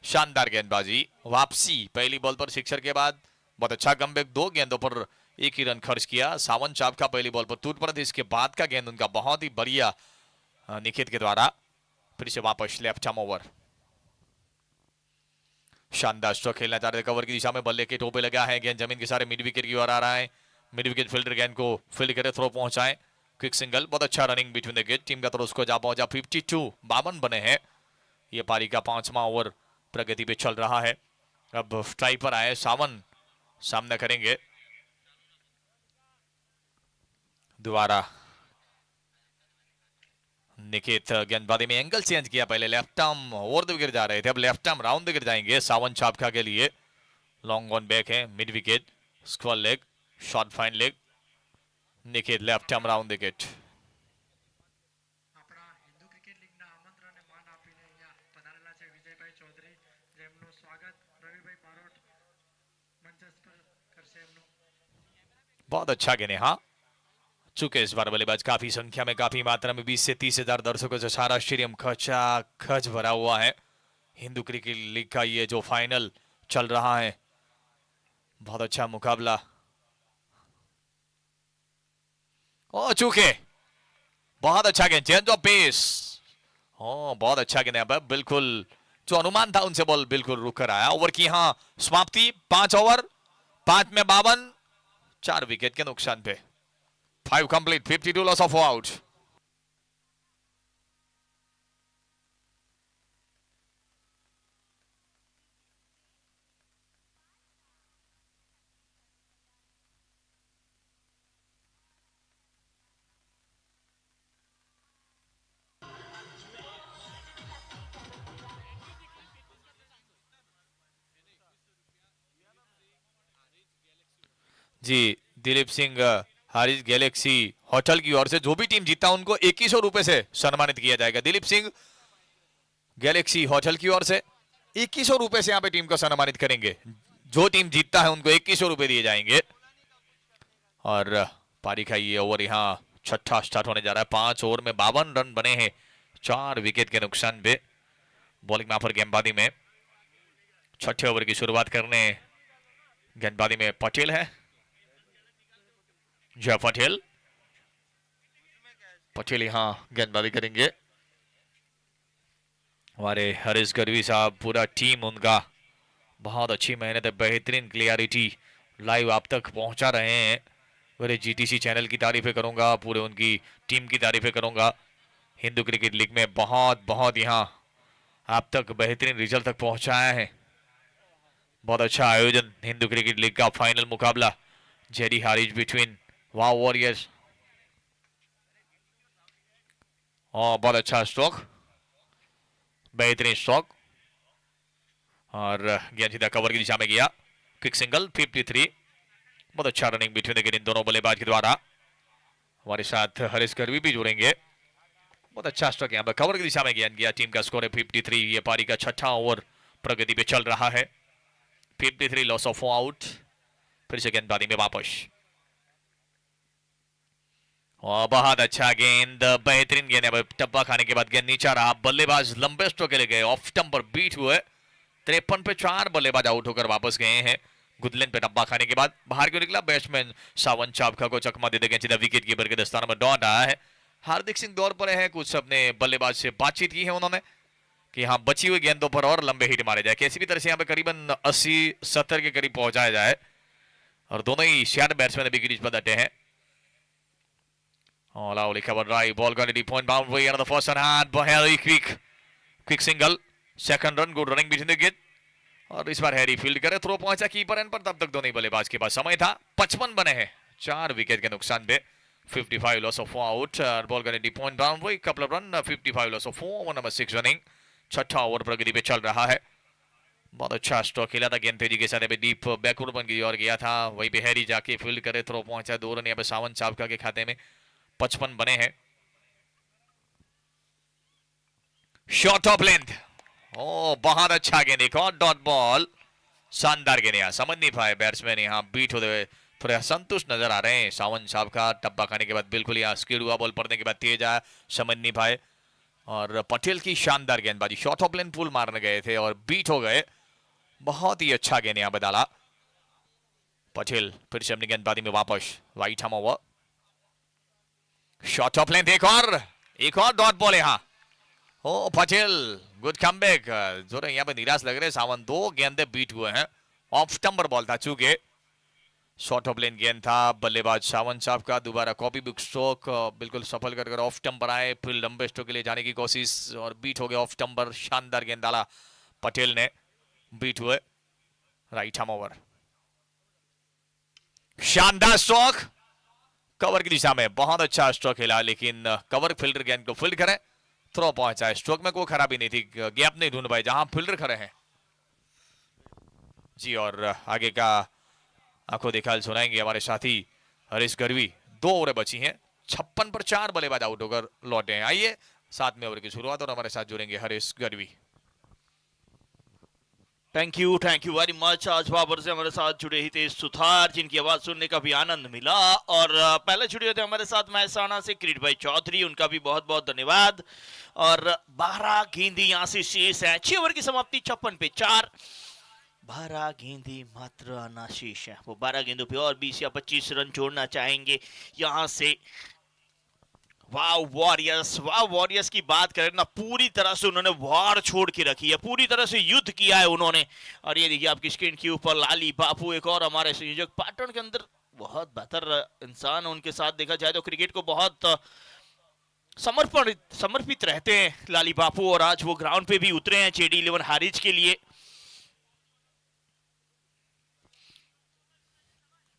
शानदार गेंदबाजी, वापसी पहली बॉल पर सिक्सर के बाद बहुत अच्छा कमबैक। 2 गेंदों पर 1 ही रन खर्च किया। सावन चाबका पहली बॉल पर टूट पड़ा था, इसके बाद का गेंद उनका बहुत ही बढ़िया निखित के द्वारा। फिर से वापस लेफ्ट आर्म ओवर। शानदार स्ट्रोक खेलना चाह रहे थे, कवर की दिशा में बल्ले के टोपे लगा है, गेंद जमीन के सारे मिड विकेट की ओर आ रहा है। मिड विकेट फील्डर गेंद को फील्ड करे, थ्रो पहुंचाए, क्विक सिंगल। बहुत अच्छा running between the gate, team का तरफ उसको जा पहुंचा। 52 बने हैं। ये पारी का 5वां ओवर प्रगति पे चल रहा है। अब स्ट्राइक पर आए सावन, सामना करेंगे दोबारा निकेत। गेंदबाजी में एंगल चेंज किया, पहले left arm over the wicket जा रहे थे, अब left arm round the wicket जाएंगे सावन चाबका के लिए। लॉन्ग ऑन बैक है, mid wicket, square leg, short fine leg. Niket left arm round the wicket. આપણા હિન્દુ ક્રિકેટ લીગના આમંત્રણને માન આપીને અહીંયા પધારેલા છે વિજયભાઈ ચૌધરી, જેમનું સ્વાગત રવિભાઈ બારોટ મંચસ્થ પર કરશે એમનું। बहुत अच्छा गेंद है। हाँ, चुके इस बार बल्लेबाज काफी संख्या में, काफी मात्रा में 20 से 30 हजार दर्शकों से सारा स्टेडियम खचा खच भरा हुआ है। हिंदू क्रिकेट लीग का ये जो फाइनल चल रहा है, बहुत अच्छा मुकाबला। ओ चुके, बहुत अच्छा गेंद, चेंज ऑफ पेस। ओ बहुत अच्छा गेंद है, बिल्कुल जो अनुमान था उनसे बॉल बिल्कुल रुक कर आया। ओवर की यहाँ समाप्ति, 5 ओवर, 5 में 52, 4 विकेट के नुकसान पे। 5 complete, 52 loss of 4 out. जी Dilip Singh Harris galaxy hotel की ओर से जो भी टीम जीता उनको 2100 रुपए से सम्मानित किया जाएगा। दिलीप सिंह गैलेक्सी होटल की ओर से 2100 रुपए से यहाँ पे टीम को सम्मानित करेंगे। जो टीम जीतता है उनको 2100 रुपए दिए जाएंगे। और पारी का ये ओवर यहाँ छठा स्टार्ट होने जा रहा है। 5 ओवर में 52 रन बने हैं, 4 विकेट के नुकसान पे। बॉलिंग में पर गेंदबाजी में छठे ओवर की शुरुआत करने गेंदबाजी में पटेल है, जय पटेल। पटेल यहाँ गेंदबाजी करेंगे। हमारे हरीश गढ़वी साहब, पूरा टीम उनका बहुत अच्छी मेहनत है, बेहतरीन क्लियरिटी लाइव आप तक पहुंचा रहे हैं। मेरे जीटीसी चैनल की तारीफें करूंगा, पूरे उनकी टीम की तारीफें करूंगा। हिंदू क्रिकेट लीग में बहुत यहाँ आप तक बेहतरीन रिजल्ट तक पहुंचाया है। बहुत अच्छा आयोजन, हिंदू क्रिकेट लीग का फाइनल मुकाबला जेडी हारिज बिटवीन वाव वॉरियर्स। और बहुत अच्छा स्ट्रोक, बेहतरीन स्ट्रोक, और गेंद सीधा कवर की दिशा में गया, क्विक सिंगल। 53, बहुत अच्छा रनिंग बिटवीन द विकेट इन दोनों बल्लेबाज के द्वारा। हमारे साथ हरीश करवी भी जुड़ेंगे। बहुत अच्छा स्ट्रोक यहाँ पर कवर की दिशा में गेंद गया। टीम का स्कोर है 53। ये पारी का छठा ओवर प्रगति पे चल रहा है। 53 लॉस ऑफ 4 आउट। फिर से गेंदबाजी में वापस और बहुत अच्छा गेंद, बेहतरीन गेंद है। टप्पा खाने के बाद गेंद नीचा रहा। बल्लेबाज लंबे स्ट्रोक के लिए गए, ऑफ स्टंप पर बीट हुए। 53 पे 4 बल्लेबाज आउट होकर वापस गए हैं। गुडलैंड पे टप्पा खाने के बाद बाहर क्यों निकला बैट्समैन सावन चापका को चकमा दे देंगे। सीधा विकेट कीपर के दस्ताने में डॉट आया है। हार्दिक सिंह दौर पर है, कुछ अपने बल्लेबाज से बातचीत की है उन्होंने कि हाँ बची हुई गेंदों पर और लंबे हिट मारे जाए, कैसी भी तरह से यहाँ पे करीबन 80-70 के करीब पहुंचाया जाए। और दोनों ही शायद बैट्समैन अभी क्रीज पर डटे हैं। Lowly covered right, ball going to the point boundary, another first on hand, Harry quick single, second run, good running between the gate. और इस बार हैरी फील्ड करे, थ्रो पहुंचा कीपर एंड पर, तब तक दोनों ही बल्लेबाज के पास समय था। 55 बने हैं 4 विकेट के नुकसान पे। 55 loss of 4 out, ball going to the point boundary, couple of run, 55 loss of 4, over number 6 running. छठा ओवर प्रगति पे चल रहा है। बहुत अच्छा स्ट्रोक खेला था गेंद तेजी के साथ डीप बैकवर्ड बन की ओर गया था, वहीं पे हैरी जाके फील्ड करे, थ्रो पहुंचा, 2 रन यहाँ पे सावन चापका के खाते में। 55 बने हैं। शॉट ऑफ लेंथ, ओ बहुत अच्छा गेंद, एक और डॉट बॉल, शानदार गेंद। यहाँ समझ नहीं पाए बैट्समैन, यहाँ बीट होते हुए थोड़े असंतुष्ट नजर आ रहे हैं। सावन साहब का टप्पा खाने के बाद बिल्कुल यहाँ स्किड हुआ, बॉल पड़ने के बाद तेज आया, समझ नहीं पाए। और पटेल की शानदार गेंदबाजी, शॉट ऑफ लेंथ पुल मारने गए थे और बीट हो गए। बहुत ही अच्छा गेंद यहाँ पे डाला पटेल। फिर से अपनी गेंदबाजी में वापस, right ham over, shot of length, एक और डॉट बॉल यहाँ। ओ पटेल, गुड कमबैक। जो यहाँ पे निराश लग रहे सावन, 2 गेंदे बीट हुए हैं। ऑफ स्टंपर बॉल था, चूंकि शॉट ऑफ लेंथ गेंद था। बल्लेबाज सावन साहब का दोबारा कॉपी बुक स्ट्रोक बिल्कुल सफल कर ऑफ स्टंपर आए, फिर लंबे स्ट्रोक के लिए जाने की कोशिश और बीट हो गया ऑफ स्टंपर। शानदार गेंद डाला पटेल ने, बीट हुए, राइट हैम ओवर। शानदार स्ट्रोक कवर की दिशा में, बहुत अच्छा स्ट्रोक खेला, लेकिन कवर फील्डर गेंद को फील्ड करे, थ्रो पहुंचा। स्ट्रोक में कोई खराबी नहीं थी, गैप नहीं ढूंढ पाए जहां फील्डर खड़े हैं जी। और आगे का आंखों देखा सुनाएंगे हमारे साथी हरीश गरवी। 2 ओवरें बची हैं, 56 पर 4 बल्लेबाज आउट होकर लौटे हैं। आइए 7वें ओवर की शुरुआत और हमारे साथ जुड़ेंगे Harish Garvi. Thank you very much. आज बाबर से हमारे साथ जुड़े ही थे सुथार, जिनकी आवाज सुनने का भी आनंद मिला। और पहले जुड़े थे हमारे साथ महसाना से किरीट भाई चौधरी, उनका भी बहुत बहुत धन्यवाद। और 12 गेंदें यहाँ से शेष है। 6 ओवर की समाप्ति, 56 पे 4, 12 गेंदें मात्र आना शेष है। वो 12 गेंदों पे और 20 या 25 रन जोड़ना चाहेंगे यहाँ से। वाह वॉरियर्स की बात करें ना, पूरी तरह से उन्होंने वार छोड़ के रखी है, पूरी तरह से युद्ध किया है उन्होंने। और ये देखिए आपकी स्क्रीन के ऊपर लाली बापू, एक और हमारे संयोजक, पैटर्न के अंदर बहुत बेहतर इंसान, उनके साथ देखा जाए तो क्रिकेट को बहुत समर्पित रहते हैं लाली बापू। और आज वो ग्राउंड पे भी उतरे हैं जेडी 11 हारिज के लिए।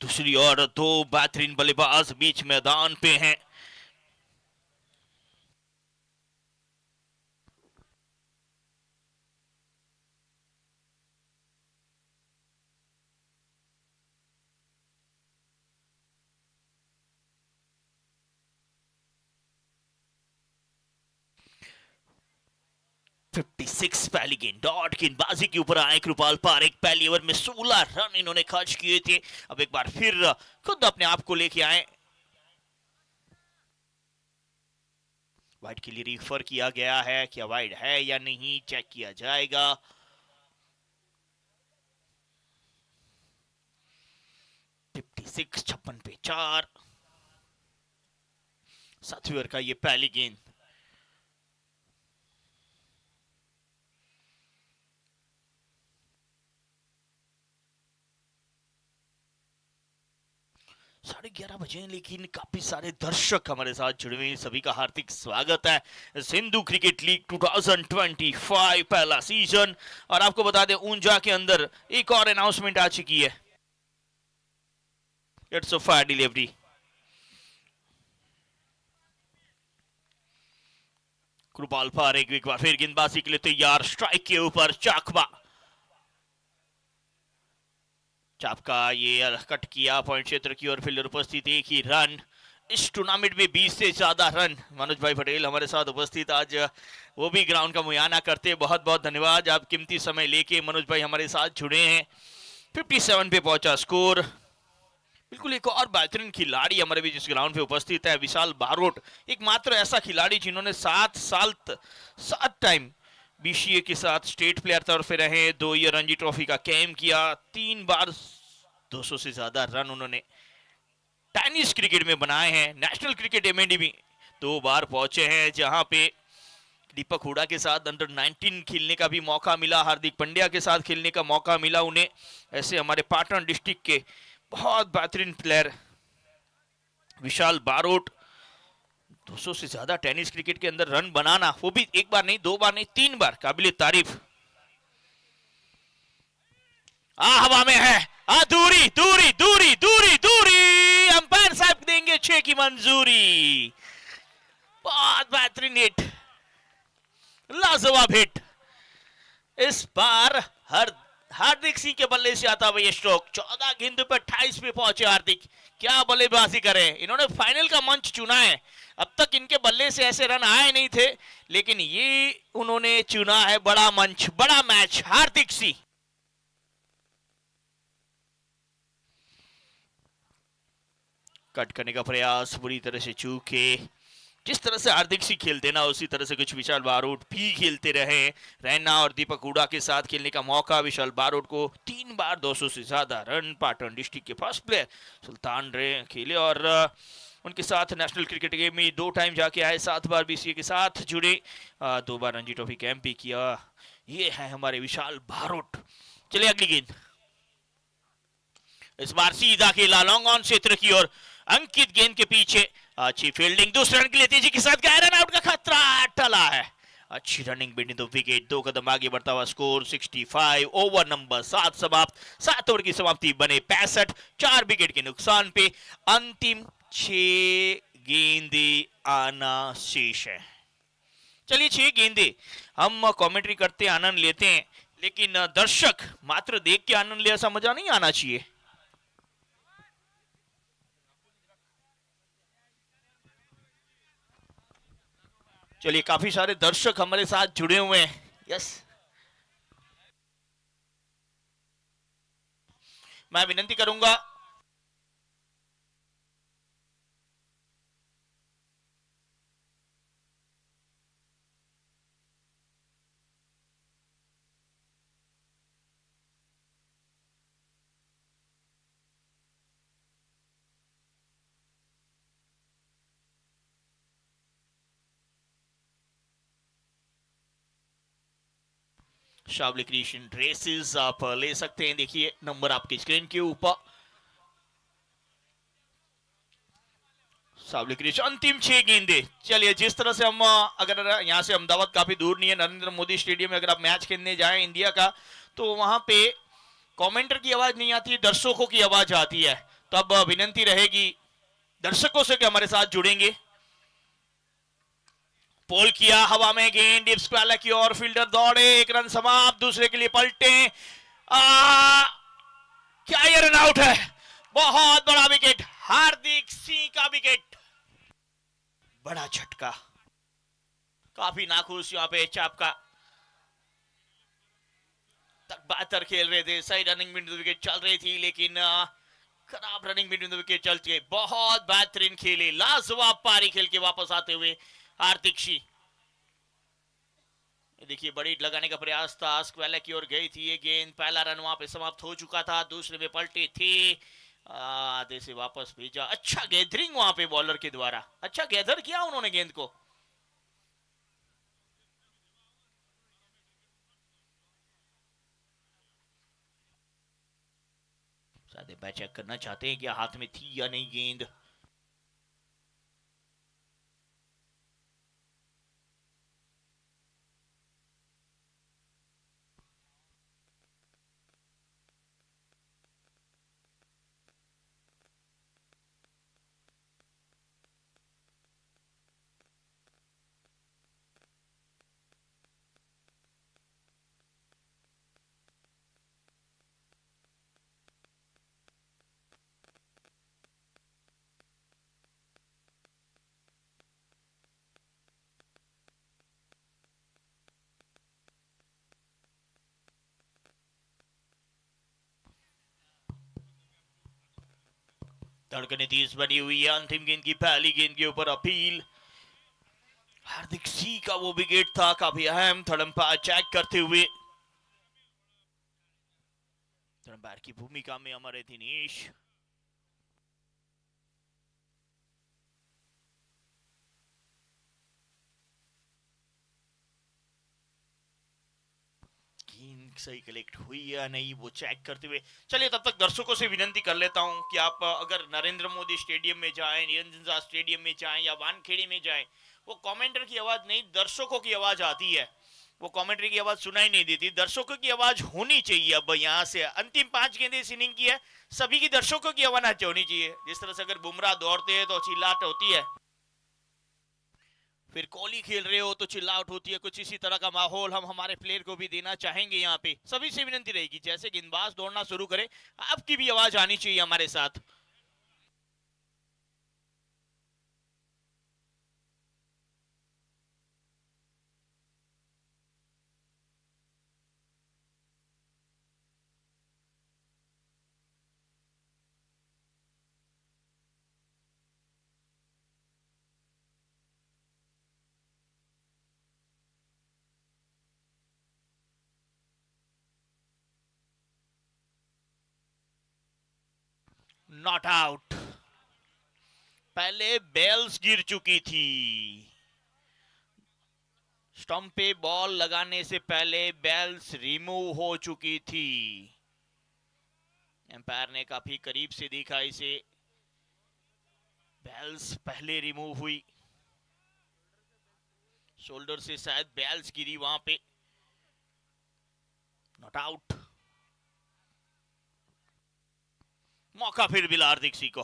दूसरी ओर 2 बेहतरीन बल्लेबाज बीच मैदान पे हैं। पहली गेंद डॉट गेंदबाजी के ऊपर आए कृपाल पारेख। पहली ओवर में 16 रन इन्होंने खर्च किए थे। अब एक बार फिर खुद अपने आप को लेके आए। वाइड के लिए रिफर किया गया है, क्या वाइड है या नहीं चेक किया जाएगा। छप्पन पे 4, 7वें ओवर का ये पहली गेंद। साढ़े 11 बजे, लेकिन काफी सारे दर्शक हमारे साथ जुड़े हुए हैं। सभी का हार्दिक स्वागत है सिंधु क्रिकेट लीग 2025 पहला सीजन। और आपको बता दें ऊंजा के अंदर एक और अनाउंसमेंट आ चुकी है। It's a fire delivery. Kripal Parekh एक बार फिर गेंदबाजी के लिए तैयार, स्ट्राइक के ऊपर चापका ये कट किया पॉइंट क्षेत्र की ओर, फील्डर उपस्थित, एक ही रन इस टूर्नामेंट में 20 से ज्यादा रन मनोज भाई पटेल हमारे साथ उपस्थित आज वो भी ग्राउंड का मुआयना करते हैं। बहुत बहुत धन्यवाद, आप कीमती समय लेके मनोज भाई हमारे साथ जुड़े हैं। 57 पे पहुंचा स्कोर। बिल्कुल एक और बेहतरीन खिलाड़ी हमारे बीच इस ग्राउंड पे उपस्थित है, विशाल बारोट। एकमात्र ऐसा खिलाड़ी जिन्होंने 7 टाइम बीसीए के साथ स्टेट प्लेयर तौर पे रहे, 2 ईयर रणजी ट्रॉफी का कैम किया, 3 बार 200 से ज्यादा रन उन्होंने टेनिस क्रिकेट में बनाए हैं। नेशनल क्रिकेट एमएनडी में 2 बार पहुंचे हैं, जहां पे दीपक हुडा के साथ अंडर 19 खेलने का भी मौका मिला, हार्दिक पांड्या के साथ खेलने का मौका मिला उन्हें। ऐसे हमारे पाटन डिस्ट्रिक्ट के बहुत बेहतरीन प्लेयर विशाल बारोट, 200 से ज्यादा टेनिस क्रिकेट के अंदर रन बनाना, वो भी एक बार नहीं, 2 बार नहीं, 3 बार, काबिले तारीफ। हवा में है, दूरी दूरी दूरी दूरी दूरी, अंपायर साहब देंगे 6 की मंजूरी। बहुत बेहतरीन हिट, लाजवाब हिट। इस बार हार्दिक सिंह के बल्ले से आता हुआ ये स्ट्रोक, 14 गेंदों पर 28 पे पहुंचे हार्दिक। क्या बल्लेबाजी करें, इन्होंने फाइनल का मंच चुना है। अब तक इनके बल्ले से ऐसे रन आए नहीं थे, लेकिन ये उन्होंने चुना है बड़ा मंच, बड़ा मैच। हार्दिक सिंह कट करने का प्रयास बुरी तरह से चूके। जिस तरह से हार्दिक सिंह खेलते ना, उसी तरह से कुछ विशाल बारोट भी खेलते रहे। रैना और दीपक हुडा के साथ खेलने का मौका विशाल बारोट को, 3 बार 200 से ज्यादा रन। पाटन डिस्ट्रिक्ट के फर्स्ट प्लेयर सुल्तान रे खेले और उनके साथ नेशनल क्रिकेट गेम में 2 टाइम जाके आए, 7 बार बीसीए के साथ जुड़े, 2 बार रणजी ट्रॉफी कैंप भी किया। ये है हमारे विशाल बारोट। चलिए अगली गेंद, इस बार सीधा खेला लॉन्ग ऑन क्षेत्र की ओर, अंकित गेंद के पीछे, अच्छी फील्डिंग, दूसरे रन के लिए तेजी के साथ गया, रन आउट का खतरा टला है। अच्छी रनिंग बिटवीन द विकेट, 2 कदम आगे बढ़ता हुआ स्कोर 65। ओवर नंबर 7 समाप्त, 7 ओवर की समाप्ति बने 65, 4 विकेट के नुकसान पे अंतिम 6 गेंदे आना शेष है। चलिए 6 गेंदे हम कमेंट्री करते आनंद लेते हैं, लेकिन दर्शक मात्र देख के आनंद ले ऐसा मजा नहीं आना चाहिए। चलिए काफी सारे दर्शक हमारे साथ जुड़े हुए हैं। यस, मैं विनती करूंगा शावली क्रिएशन ड्रेसेस आप ले सकते हैं, देखिए नंबर आपकी स्क्रीन के ऊपर। शावली क्रिएशन अंतिम 6 गेंदे। चलिए जिस तरह से हम अगर यहां से अहमदाबाद काफी दूर नहीं है, नरेंद्र मोदी स्टेडियम में अगर आप मैच खेलने जाएं इंडिया का, तो वहां पे कमेंटर की आवाज नहीं आती, दर्शकों की आवाज आती है। तो अब विनती रहेगी दर्शकों से कि हमारे साथ जुड़ेंगे। पोल किया, हवा में गेंद डिप स्क्वायर की ओर, फील्डर दौड़े, 1 रन समाप्त, दूसरे के लिए पलटे, क्या ये रन आउट है। बहुत बड़ा विकेट, हार्दिक सिंह का विकेट, बड़ा झटका। काफी नाखुश यहाँ पे चापका, तक बेहतर खेल रहे थे, सही रनिंग बिटवीन द विकेट चल रही थी, लेकिन खराब रनिंग बिटवीन द विकेट चलती है। बहुत बेहतरीन खेले, लाजवाब पारी खेल के वापस आते हुए हार्दिक सिंह। देखिए बड़ी लगाने का प्रयास था, स्क्वेयर की ओर गई थी ये गेंद, पहला रन वहां पे समाप्त हो चुका था, दूसरे में पलटे थे, आधे से वापस भेजा। अच्छा गैदरिंग वहां पे बॉलर के द्वारा, अच्छा गैदर किया उन्होंने गेंद को। शायद चेक करना चाहते हैं कि हाथ में थी या नहीं गेंद। धड़कने तेज बनी हुई है। अंतिम गेंद की पहली गेंद के ऊपर अपील। हार्दिक सी का वो विकेट था काफी अहम। थर्ड अंपायर चेक करते हुए थर्ड अंपायर की भूमिका में हमारे दिनेश। गेंद सही कलेक्ट हुई या नहीं वो चेक करते हुए। चलिए तब तक दर्शकों से विनंती कर लेता हूं कि आप अगर नरेंद्र मोदी स्टेडियम में जाएं, निरंजन शाह स्टेडियम में जाएं या वानखेड़े में जाएं, वो कमेंटर की आवाज नहीं, दर्शकों की आवाज आती है। वो कमेंट्री की आवाज सुनाई नहीं देती, दर्शकों की आवाज होनी चाहिए। अब यहाँ से अंतिम 5 गेंदें इस इनिंग की है, सभी की दर्शकों की आवाज होनी चाहिए। जिस तरह से अगर बुमराह दौड़ते हैं तो चिल्लाहट होती है, फिर कोहली खेल रहे हो तो चिल्लाहट होती है। कुछ इसी तरह का माहौल हम हमारे प्लेयर को भी देना चाहेंगे। यहाँ पे सभी से विनंती रहेगी, जैसे गेंदबाज दौड़ना शुरू करे आपकी भी आवाज आनी चाहिए हमारे साथ। Not out. पहले बेल्स गिर चुकी थी। स्टंप पे बॉल लगाने से पहले बेल्स रिमूव हो चुकी थी। एम्पायर ने काफी करीब से देखा इसे, बेल्स पहले रिमूव हुई। शोल्डर से शायद बेल्स गिरी वहां पे। Not out. मौका फिर भी हार्दिक सिंह को।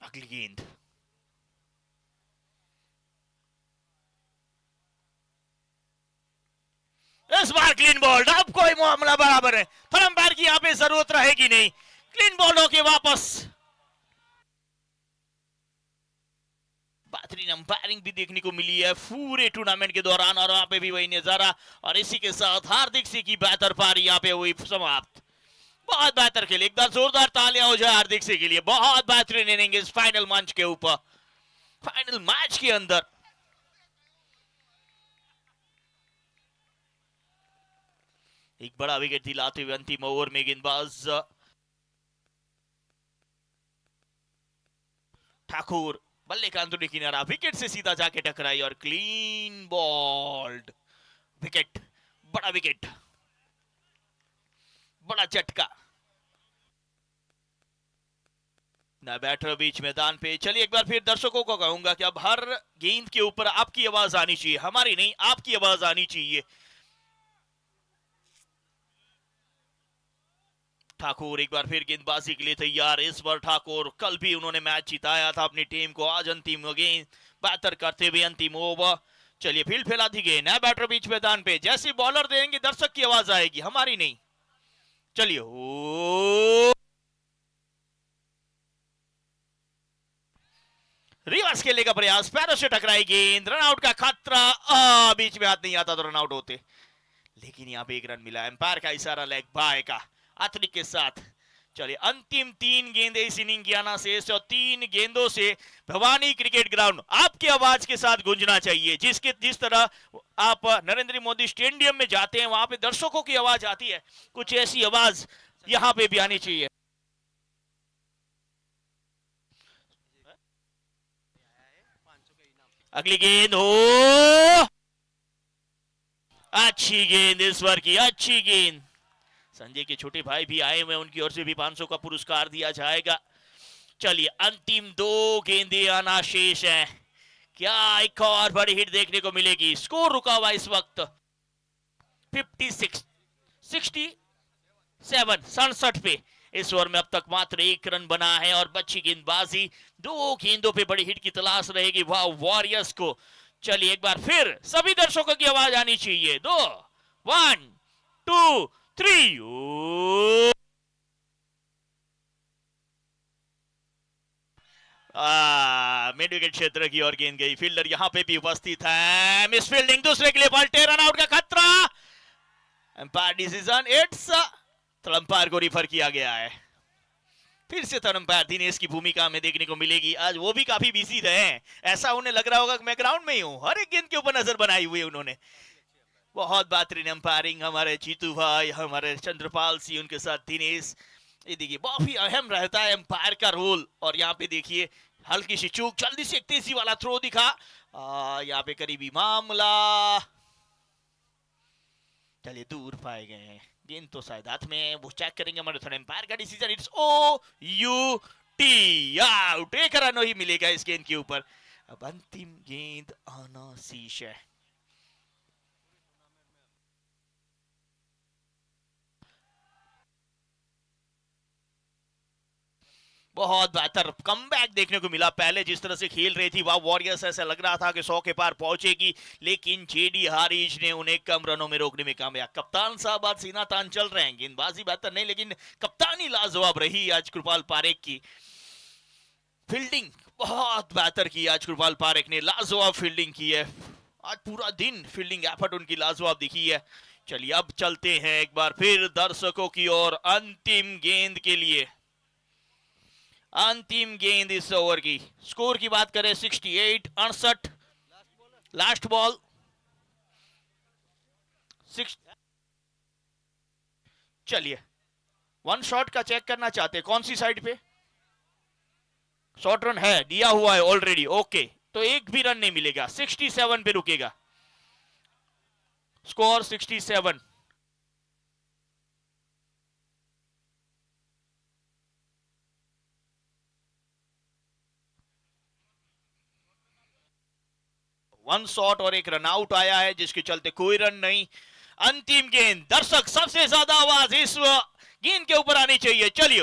अगली गेंद इस बार क्लीन बॉल। अब कोई मामला बराबर है, थर्ड अंपायर की यहां पे जरूरत रहेगी नहीं। क्लीन बॉल होके वापस। बेहतरीन अंपायरिंग भी देखने को मिली है पूरे टूर्नामेंट के दौरान, और वहां पे भी वही नजारा। और इसी के साथ हार्दिक सिंह की बेहतर पारी यहाँ पे हुई समाप्त। बहुत बेहतर खेले, एक बार जोरदार तालियां हो जाए हार्दिक सिंह के लिए। बहुत बेहतरीन इनिंग इस फाइनल मंच के ऊपर, फाइनल मैच के अंदर। एक बड़ा विकेट दिलाते हुए अंतिम ओवर में गेंदबाज ठाकुर बल्ले का अंदरूनी किनारा विकेट से सीधा जाके टकराई और क्लीन बॉल्ड विकेट। बड़ा विकेट, बड़ा झटका। ना बैटर बीच मैदान पे। चलिए एक बार फिर दर्शकों को कहूंगा कि अब हर गेंद के ऊपर आपकी आवाज आनी चाहिए, हमारी नहीं, आपकी आवाज आनी चाहिए। ठाकुर एक बार फिर गेंदबाजी के लिए तैयार। इस बार ठाकुर, कल भी उन्होंने मैच जिताया था अपनी टीम को, आज अंतिम गेंद बेहतर करते हुए अंतिम ओवर। चलिए फील्ड फैला दी गई, नया बैटर बीच मैदान पे। जैसे बॉलर देंगे दर्शक की आवाज आएगी, हमारी नहीं। चलिए रिवर्स खेलने का प्रयास, पैरों से टकराई गेंद, रन आउट का खतरा। बीच में हाथ नहीं आता तो रन आउट होते, लेकिन यहां पे एक रन मिला। एम्पायर का इशारा लेग बाय का अतरिक के साथ। चलिए अंतिम 3 गेंदें इस इनिंग की आना से, 3 गेंदों से भवानी क्रिकेट ग्राउंड आपकी आवाज के साथ गूंजना चाहिए। जिस तरह आप नरेंद्र मोदी स्टेडियम में जाते हैं वहां पे दर्शकों की आवाज आती है, कुछ ऐसी आवाज यहां पे भी आनी चाहिए। अगली गेंद हो, अच्छी गेंद इस बार की, अच्छी गेंद। संजय के छोटे भाई भी आए हुए, उनकी ओर से भी 500 का पुरस्कार दिया जाएगा। चलिए अंतिम 2 गेंदें आना शेष है, क्या एक और बड़ी हिट देखने को मिलेगी? स्कोर रुका हुआ इस वक्त 56 67 67 पे। इस ओवर में अब तक मात्र 1 रन बना है और बच्ची गेंदबाजी। 2 गेंदों पे बड़ी हिट की तलाश रहेगी वाह वॉरियर्स को। चलिए एक बार फिर सभी दर्शकों की आवाज आनी चाहिए। 2 1 2 3। मिड विकेट क्षेत्र की ओर गेंद गई, फील्डर यहां पे भी उपस्थित है। मिस फील्डिंग, दूसरे के लिए पलटे, रन आउट का खतरा। Umpire decision, it's third umpire को रिफर किया गया है। फिर से थर्ड अंपायर दिनेश की भूमिका में देखने को मिलेगी। आज वो भी काफी बिजी रहे हैं, ऐसा उन्हें लग रहा होगा कि मैं ग्राउंड में ही हूँ। हर एक गेंद के ऊपर नजर बनाई हुई है उन्होंने। बहुत बेहतरीन अंपायरिंग हमारे जीतू भाई, हमारे चंद्रपाल सिंह, उनके साथ दिनेश। ये देखिए बहुत ही अहम रहता है अंपायर का रोल। और यहाँ पे देखिए हल्की सी चूक, जल्दी से एक तेजी वाला थ्रो दिखा, यहाँ पे करीबी मामला, चलिए दूर पाए गए हैं। गेंद तो शायद हाथ में है, वो चेक करेंगे हमारे थर्ड एम्पायर का decision. It's O U T, out. एक रन ही मिलेगा इस गेंद के ऊपर। अब अंतिम गेंद आना शीश है। बहुत बेहतर कमबैक देखने को मिला। पहले जिस तरह से खेल रही थी वह वॉरियर्स, ऐसा लग रहा था कि 100 के पार पहुंचेगी, लेकिन जेडी हारिज ने उन्हें कम रनों में रोकने में कामयाब। कप्तान साहब आज सीना तान चल रहे हैं। गेंदबाजी बेहतर नहीं, लेकिन कप्तानी लाजवाब रही आज कृपाल पारेख की। फील्डिंग बहुत बेहतर की आज कृपाल पारेख ने, लाजवाब फील्डिंग की है। आज पूरा दिन फील्डिंग एफर्ट उनकी लाजवाब दिखी है। चलिए अब चलते हैं एक बार फिर दर्शकों की ओर अंतिम गेंद के लिए। अंतिम गेंद इस ओवर की। स्कोर की बात करें 68, 68। Last ball 6। चलिए वन शॉट का चेक करना चाहते हैं, कौन सी साइड पे शॉर्ट रन है, दिया हुआ है ऑलरेडी। ओके, तो एक भी रन नहीं मिलेगा, 67 पे रुकेगा। स्कोर 67। वन शॉट और एक रन आउट आया है, जिसके चलते कोई रन नहीं। अंतिम गेंद, दर्शक सबसे ज्यादा आवाज इस गेंद के ऊपर आनी चाहिए। चलिए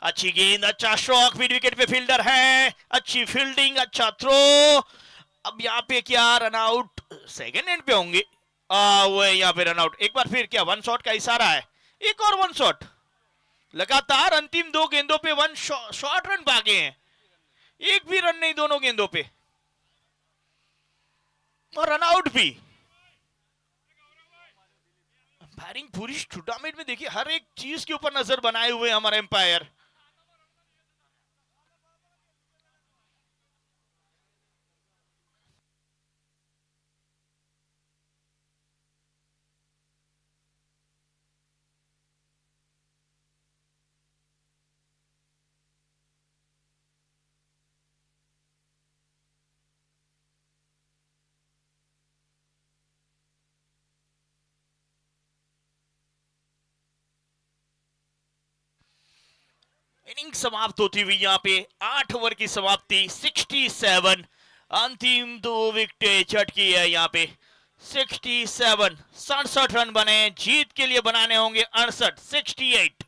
अच्छी गेंद, अच्छा स्ट्रोक, मिड विकेट पे फील्डर है, अच्छी फील्डिंग, अच्छा थ्रो। अब यहाँ पे क्या रन आउट, सेकेंड एंड पे होंगे। वो यहाँ पे रन आउट। एक बार फिर क्या वन शॉट का इशारा है, एक और वन शॉट। लगातार अंतिम दो गेंदों पे वन शॉर्ट रन भागे हैं, एक भी रन नहीं दोनों गेंदों पे, और रन आउट भी। अंपायरिंग पूरी टूर्नामेंट में देखिए हर एक चीज के ऊपर नजर बनाए हुए हमारे अंपायर। इनिंग समाप्त होती हुई यहाँ पे 8 ओवर की समाप्ति, 67। अंतिम दो विकेटें चटकी है यहाँ पे। 67, 67 रन बने, जीत के लिए बनाने होंगे 68, 68।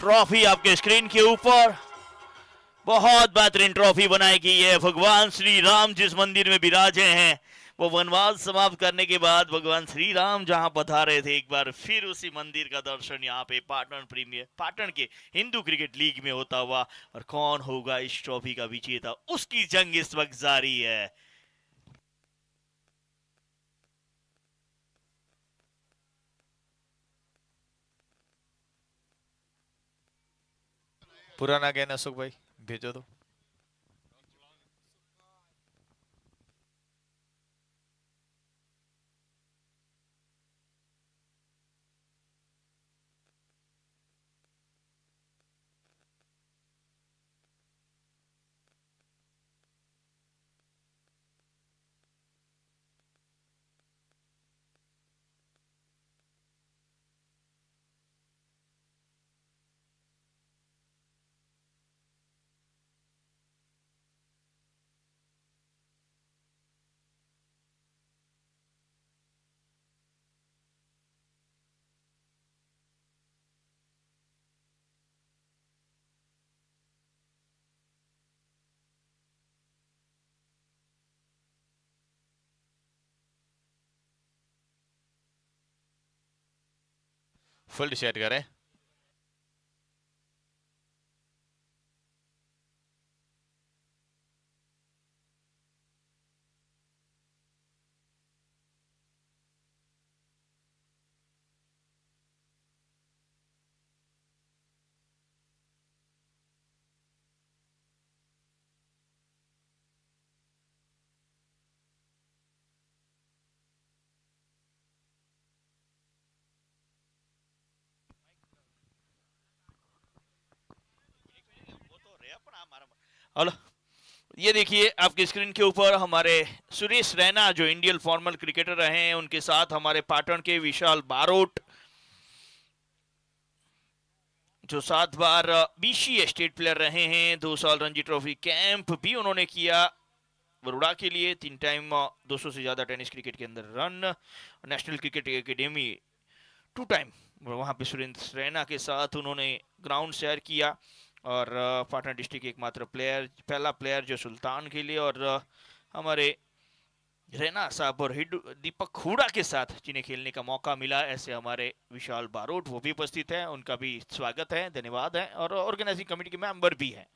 ट्रॉफी आपके स्क्रीन के ऊपर बहुत बेहतरीन ट्रॉफी बनाई गई है। भगवान श्री राम जिस मंदिर में विराजे हैं, वो वनवास समाप्त करने के बाद भगवान श्री राम जहां पधारे थे, एक बार फिर उसी मंदिर का दर्शन यहाँ पे पाटन के हिंदू क्रिकेट लीग में होता हुआ। और कौन होगा इस ट्रॉफी का विजेता, उसकी जंग इस वक्त जारी है। पुराना गेंद अशोक भाई भेजो तो। फील्ड सेट करें। हेलो, ये देखिए आपकी स्क्रीन के ऊपर हमारे सुरेश रैना जो इंडियन फॉर्मल क्रिकेटर रहे हैं, उनके साथ हमारे पाटन के विशाल बारोट जो 7 बार बीसी स्टेट प्लेयर रहे हैं, 2 साल रणजी ट्रॉफी कैंप भी उन्होंने किया बड़ौदा के लिए, 3 टाइम 200 से ज्यादा टेनिस क्रिकेट के अंदर run, national cricket academy 2 time वहां पे सुरेंद्र रैना के साथ उन्होंने ग्राउंड शेयर किया। और पाटन डिस्ट्रिक्ट एकमात्र प्लेयर, पहला प्लेयर जो सुल्तान के लिए, और हमारे रैना साहब और दीपक हुडा के साथ जिन्हें खेलने का मौका मिला, ऐसे हमारे विशाल बारोट वो भी उपस्थित हैं, उनका भी स्वागत है, धन्यवाद है, और ऑर्गेनाइजिंग कमेटी के मेंबर भी हैं।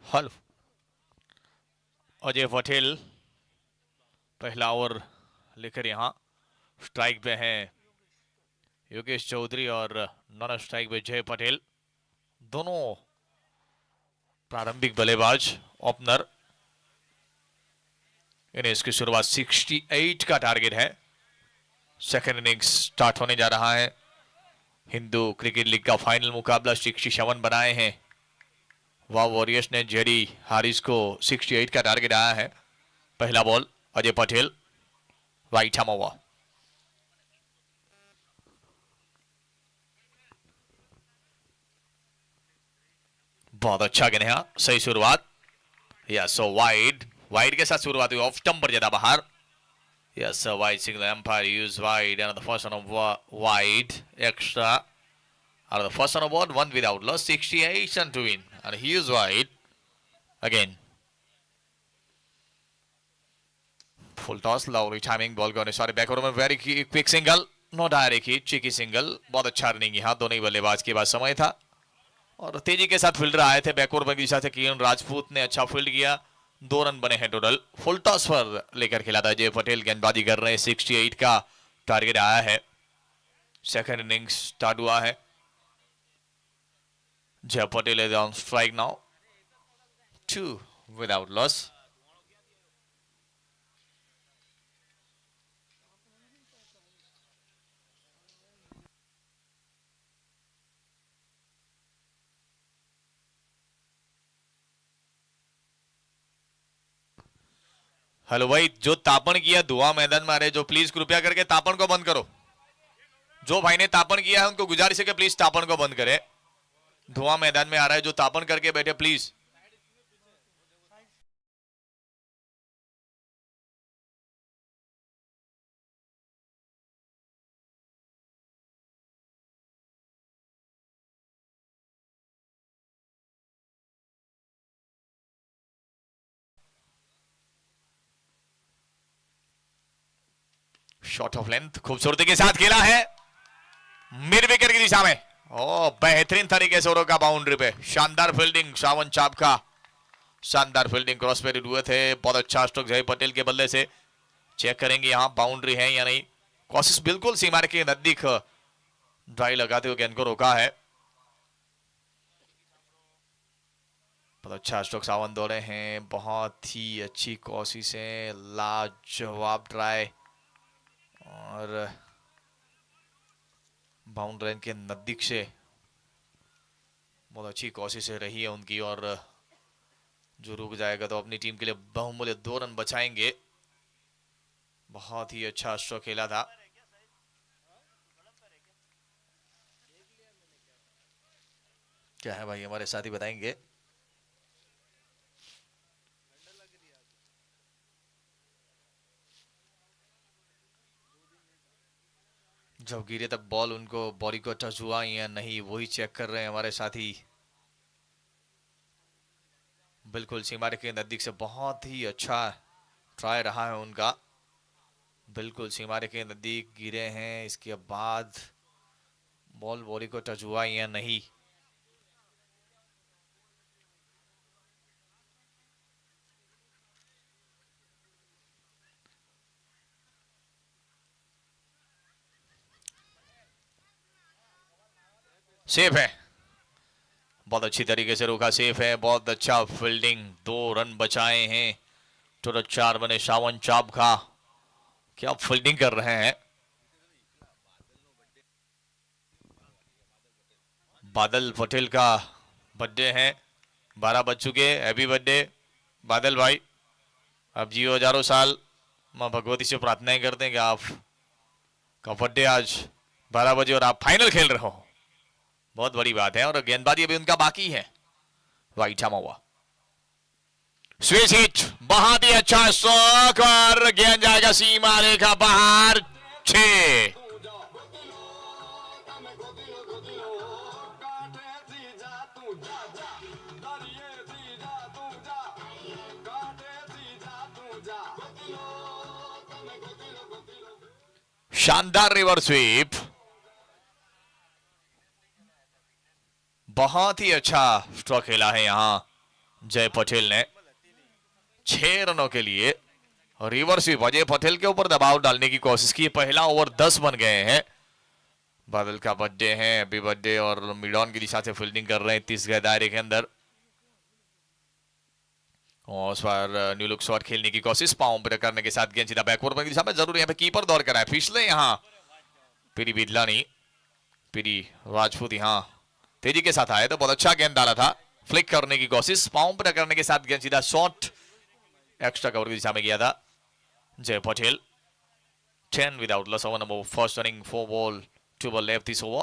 हेलो, अजय पटेल पहला ओवर लेकर यहां स्ट्राइक पे हैं योगेश चौधरी और नॉन स्ट्राइक पे जय पटेल, दोनों प्रारंभिक बल्लेबाज ओपनर। इनिंग्स की शुरुआत 68 का टारगेट है। सेकेंड इनिंग्स स्टार्ट होने जा रहा है। हिंदू क्रिकेट लीग का फाइनल मुकाबला 67 बनाए हैं। वाह वॉरियर्स ने जेडी हारिस को 68 का टारगेट आया है। पहला बॉल अजय पटेल, राइट हैम ओवर। बहुत अच्छा गेंद है, सही शुरुआत। यस, सो वाइड के साथ शुरुआत हुई, ऑफ स्टंप पर ज्यादा बाहर। Yes, wide signal, umpire use wide and the first on wide extra out of the first on a board, one without loss, 68 and to win, and he is wide again. Full toss, lovely timing, ball going sorry back over में very quick single, no direct hit, cheeky single, बहुत अच्छा running यहाँ दोनों ही बल्लेबाज के बाद समय था और तेजी के साथ फील्डर आए थे बैकओवर में दिशा से। किरण राजपूत ने अच्छा फील्ड किया, 2 रन बने हैं टोटल। फुल टॉस पर लेकर खेला था जय पटेल, गेंदबाजी कर रहे हैं, 68 का टारगेट आया है। सेकंड इनिंग्स स्टार्ट हुआ है। Jay Patel is on strike now. 2 without loss. Hello भाई, जो तापन किया धुआं मैदान में आ रहे, जो प्लीज कृपया करके तापन को बंद करो। जो भाई ने तापन किया है उनको गुजारिश है कि प्लीज तापन को बंद करें। धुआं मैदान में आ रहा है, जो तापन करके बैठे प्लीज। शॉट ऑफ लेंथ खूबसूरती के साथ खेला है मिड विकेट की दिशा में। ओ, बेहतरीन तरीके से रोका बाउंड्री पे, शानदार फील्डिंग सावन चाप का, शानदार फील्डिंग, क्रॉस पे हुए थे। बहुत अच्छा स्ट्रोक जय पटेल के बल्ले से। चेक करेंगे यहां बाउंड्री है या नहीं। कोशिश बिल्कुल सीमा के नजदीक ड्राई लगाते हुए गेंद को रोका है। बहुत अच्छा स्ट्रोक सावन दौड़े हैं, बहुत ही अच्छी कोशिश है, लाजवाब ट्राई और बाउंड्री के नजदीक से बहुत अच्छी कोशिश रही है उनकी और जो रुक जाएगा तो अपनी टीम के लिए बहुमूल्य 2 रन बचाएंगे। बहुत ही अच्छा स्ट्रोक खेला था। क्या है भाई, हमारे साथी बताएंगे। जब गिरे तब बॉल उनको बॉडी को टच हुआ या नहीं, वही चेक कर रहे हैं हमारे साथी। बिल्कुल सीमा के नजदीक से बहुत ही अच्छा ट्राई रहा है उनका, बिल्कुल सीमा के नजदीक गिरे हैं। इसके बाद बॉल बॉडी को टच हुआ या नहीं। सेफ है, बहुत अच्छी तरीके से रोका, सेफ है, बहुत अच्छा फील्डिंग, 2 रन बचाए हैं। टोटल 4 बने सावन चाप का। क्या फील्डिंग कर रहे हैं। बादल पटेल का बर्थडे है, 12 बज चुके। हैप्पी बर्थडे बादल भाई, आप जियो हजारों साल। मां भगवती से प्रार्थनाएं करते हैं कि आप का बर्थडे आज 12 बजे और आप फाइनल खेल रहे हो, बहुत बड़ी बात है। और गेंदबाजी अभी उनका बाकी है। राइट हैम ओवर, स्विच हिट, बहुत ही अच्छा स्ट्रोक और गेंद जाएगा सीमा रेखा बाहर। 6 शानदार रिवर्स स्वीप, बहुत ही अच्छा स्ट्रोक खेला है यहां जय पटेल ने 6 रनों के लिए रिवर्स भी अजय पटेल के ऊपर दबाव डालने की कोशिश की। पहला ओवर 10 बन गए हैं। बादल का बर्थडे है, हैप्पी बर्थडे, और मिडॉन की दिशा से फील्डिंग कर रहे हैं 30 गज दायरे के अंदर। और उस पर न्यू लुक शॉट खेलने की कोशिश, पांव पर करने के साथ गेंद सीधा बैकवर्ड की दिशा में, जरूर यहाँ पे कीपर दौड़ कर आए। फिसले यहाँ पीरी बिदलानी, पीरी राजपूत यहाँ तेजी के साथ आए तो बहुत अच्छा गेंद डाला था। फ्लिक करने की कोशिश, पांव पर करने के साथ गेंद सीधा शॉट एक्स्ट्रा कवर की दिशा में गया था। जय Patel 10 without loss, over number first running 4 ball 2 ball left this over,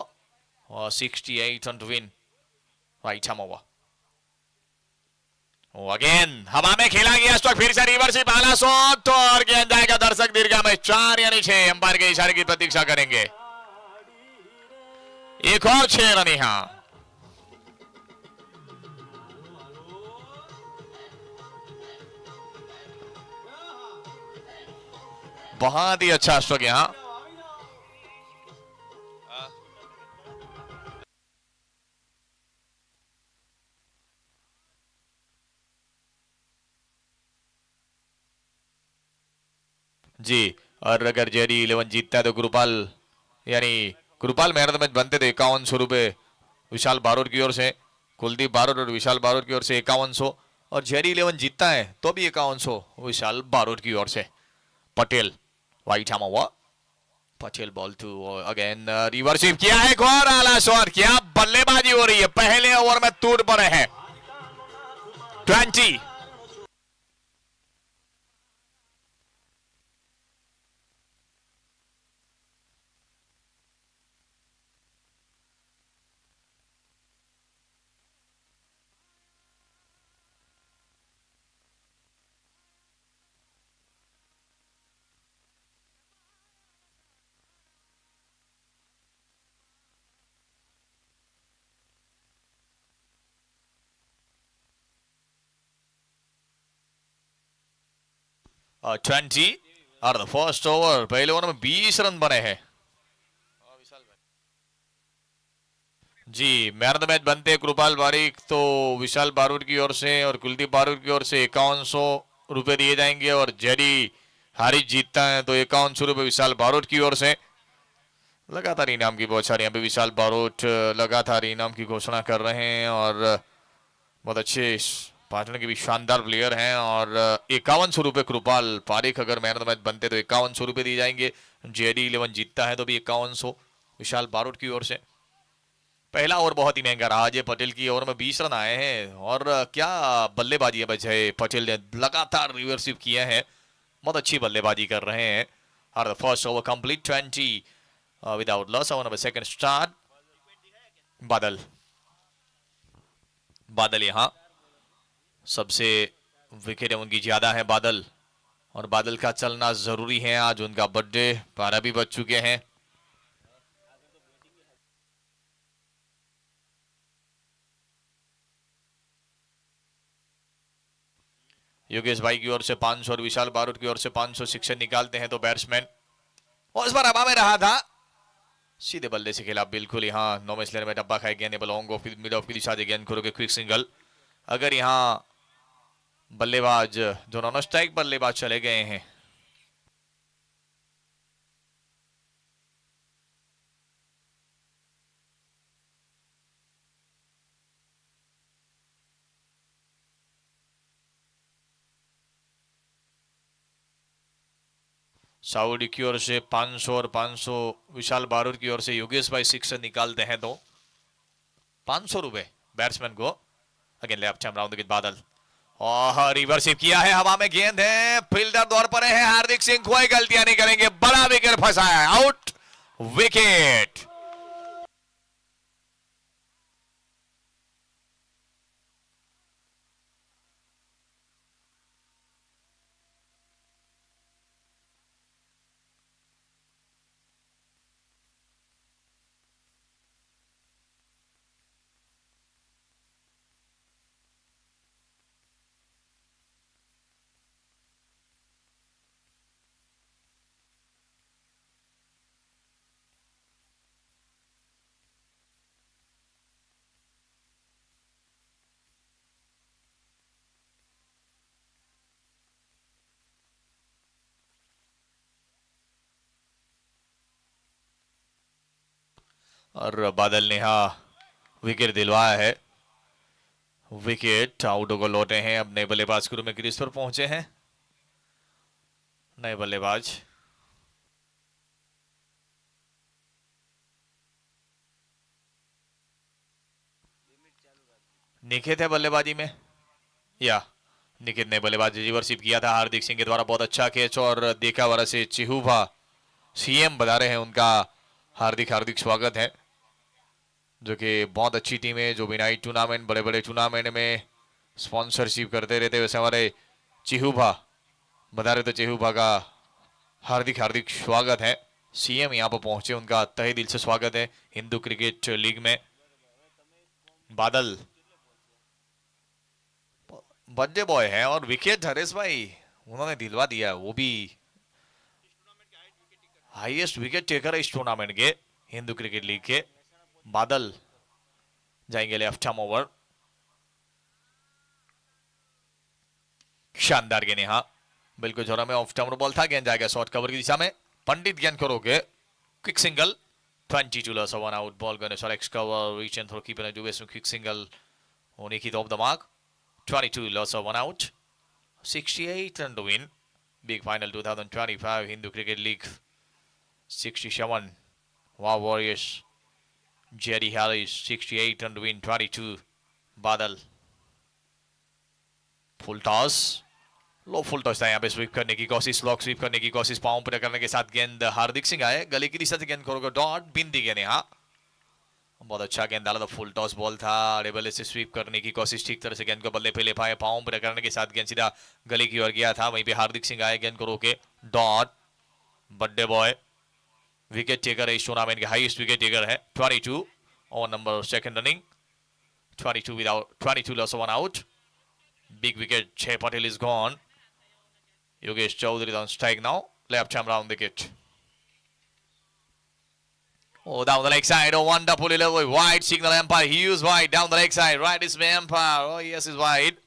68 run to win right arm over। Again हवा में खेला गया स्ट्रोक, फिर से रिवर्स बाला शॉट और गेंद जाएगा दर्शक दीर्घा में 4 यानी 6। अंपायर के इशारे की प्रतीक्षा करेंगे। एक और 6 रन यहां। बहुत ही अच्छा स्ट्रोक यहां। जी, और अगर जेडी 11 जीतता है तो Gurupal man of the match बनते थे 5100 रुपए विशाल बारोट की ओर से, कुलदीप बारोट और विशाल बारोट की ओर से 5100, और जेडी 11 जीतता है तो भी 5100 विशाल बारोट की ओर से। पटेल वाइट हम हुआ, पटेल बॉल टू, अगेन रिवर्सिव किया है, एक और आला शॉट, क्या बल्लेबाजी हो रही है। पहले ओवर में टूट पड़े हैं 20। और 20 और द फर्स्ट ओवर, पहले ओवर में 20 रन बने हैं। जी, मैन ऑफ द मैच बनते हैं कृपाल बारिक तो विशाल बारूद की ओर से और कुलदीप बारूद की ओर से 5100 रुपए दिए जाएंगे, और जेडी हारिस जीतता है तो 5100 रुपए विशाल बारूद की ओर से। लगातार इनाम की बहुत सारी यहाँ पे विशाल बारूद लगातार इनाम की घोषणा कर रहे हैं, और बहुत अच्छे पाटन के भी शानदार प्लेयर हैं। और 5100 रुपए कृपाल पारिक अगर मैन ऑफ द मैच बनते तो 5100 रुपए दिए जाएंगे। जेडी 11 जीतता है तो भी 5100 विशाल बारूद की ओर से। पहला ओवर बहुत ही महंगा रहा। अजय पटेल की ओवर में 20 रन आए हैं, और क्या बल्लेबाजी है अजय पटेल ने, लगातार रिवर्सिव किया है, बहुत अच्छी बल्लेबाजी कर रहे हैं। और the first over complete 20 without loss. Over number second start. बादल यहां सबसे विकेट उनकी ज्यादा है बादल, और बादल का चलना जरूरी है। आज उनका बर्थडे, 12 भी बज चुके हैं। योगेश भाई की ओर से 500 और विशाल बारूद की ओर से 500 शिक्षण निकालते हैं तो बैट्समैन, और इस बार हवा में रहा था, सीधे बल्ले से खेला बिल्कुल यहाँ नो मिसलेयर में डब्बा खाए गेंद लॉन्ग ऑफ मिड ऑफ की दिशा से गेंद करोगे क्विक सिंगल। अगर यहाँ बल्लेबाज जो नॉन स्ट्राइक बल्लेबाज चले गए हैं, साउडी की ओर से 500 और 500 विशाल बारूद की ओर से योगेश भाई शिक्षण निकालते हैं तो 500 रुपए बैट्समैन को। अगेन लेफ्ट हैंड राउंड बादल, और रिवर्सिव किया है, हवा में गेंद है, फील्डर दौड़ पड़े हैं, हार्दिक सिंह कोई गलतियां नहीं करेंगे, बड़ा विकेट फंसाया है, आउट विकेट। और बादल ने विकेट दिलवाया है। विकेट आउट को लौटे हैं। अब नए बल्लेबाज क्रू में क्रीज पर पहुंचे हैं नए बल्लेबाज। निखित है बल्लेबाजी में, या निखित ने बल्लेबाजी रिवर्सिप किया था हार्दिक सिंह के द्वारा। बहुत अच्छा कैच और देखा वाला से चिहुभा सीएम बता रहे हैं उनका हार्दिक स्वागत है, जो कि बहुत अच्छी टीम है, जो भी नाइट टूर्नामेंट बड़े बड़े टूर्नामेंट में स्पॉन्सरशिप करते रहते। वैसे हमारे चिहुभा बता रहे, तो चिहुभा का हार्दिक स्वागत है। सीएम यहाँ पर पहुंचे, उनका तहे दिल से स्वागत है हिंदू क्रिकेट लीग में। बादल बर्थडे बॉय है और विकेट हरेश भाई उन्होंने दिलवा दिया, वो भी हाईएस्ट विकेट टेकर है इस टूर्नामेंट के हिंदू क्रिकेट लीग के। बादल जाएंगे लेफ्ट आर्म ओवर। शानदार गेंद यहां बिल्कुल जोरा में ऑफ टर्म बॉल था। गेंद जाएगा शॉर्ट कवर की दिशा में। पंडित गेंद करोगे quick single. 22 loss of 1 out. Ball going to select cover, reach and throw, keeping a duet, quick single. Only hit off the mark. 22 loss of 1 out. 68 run to win. Big final 2025 Hindu Cricket League. 67. Wow Warriors. Jerry Harris 68 run to win. 22. Badal. Full toss. Low full toss था यहाँ पे। SVEEP करने की कोशिश, lock SVEEP करने की कोशिश, पांव पर करने के साथ गेंद हार्दिक सिंह आए, गले की दिशा से गेंद करोगे डॉट। बिंदी गेंद यहाँ, बहुत अच्छा गेंद डाला था। फुल टॉस बॉल था। बल्ले से स्वीप करने की कोशिश, ठीक तरह से गेंद को बल्ले पे ले पाए, पांव पर करने के साथ गेंद सीधा गले की ओर गया था। वहीं पे हार्दिक सिंह आए, गेंद को रोके dot. Birthday boy wicket taker है इस टूर्नामेंट के, हाईएस्ट विकेट टेकर है। 22 और number second running. 22 loss of 1 out. Big wicket. Jay Patel is gone. Yogesh Chaudhary is on strike now. Left arm round the wicket. Oh, down the leg side. Oh, wonderfully level. Wide signal umpire. He used wide down the leg side. Right is my umpire. Oh, yes, is wide.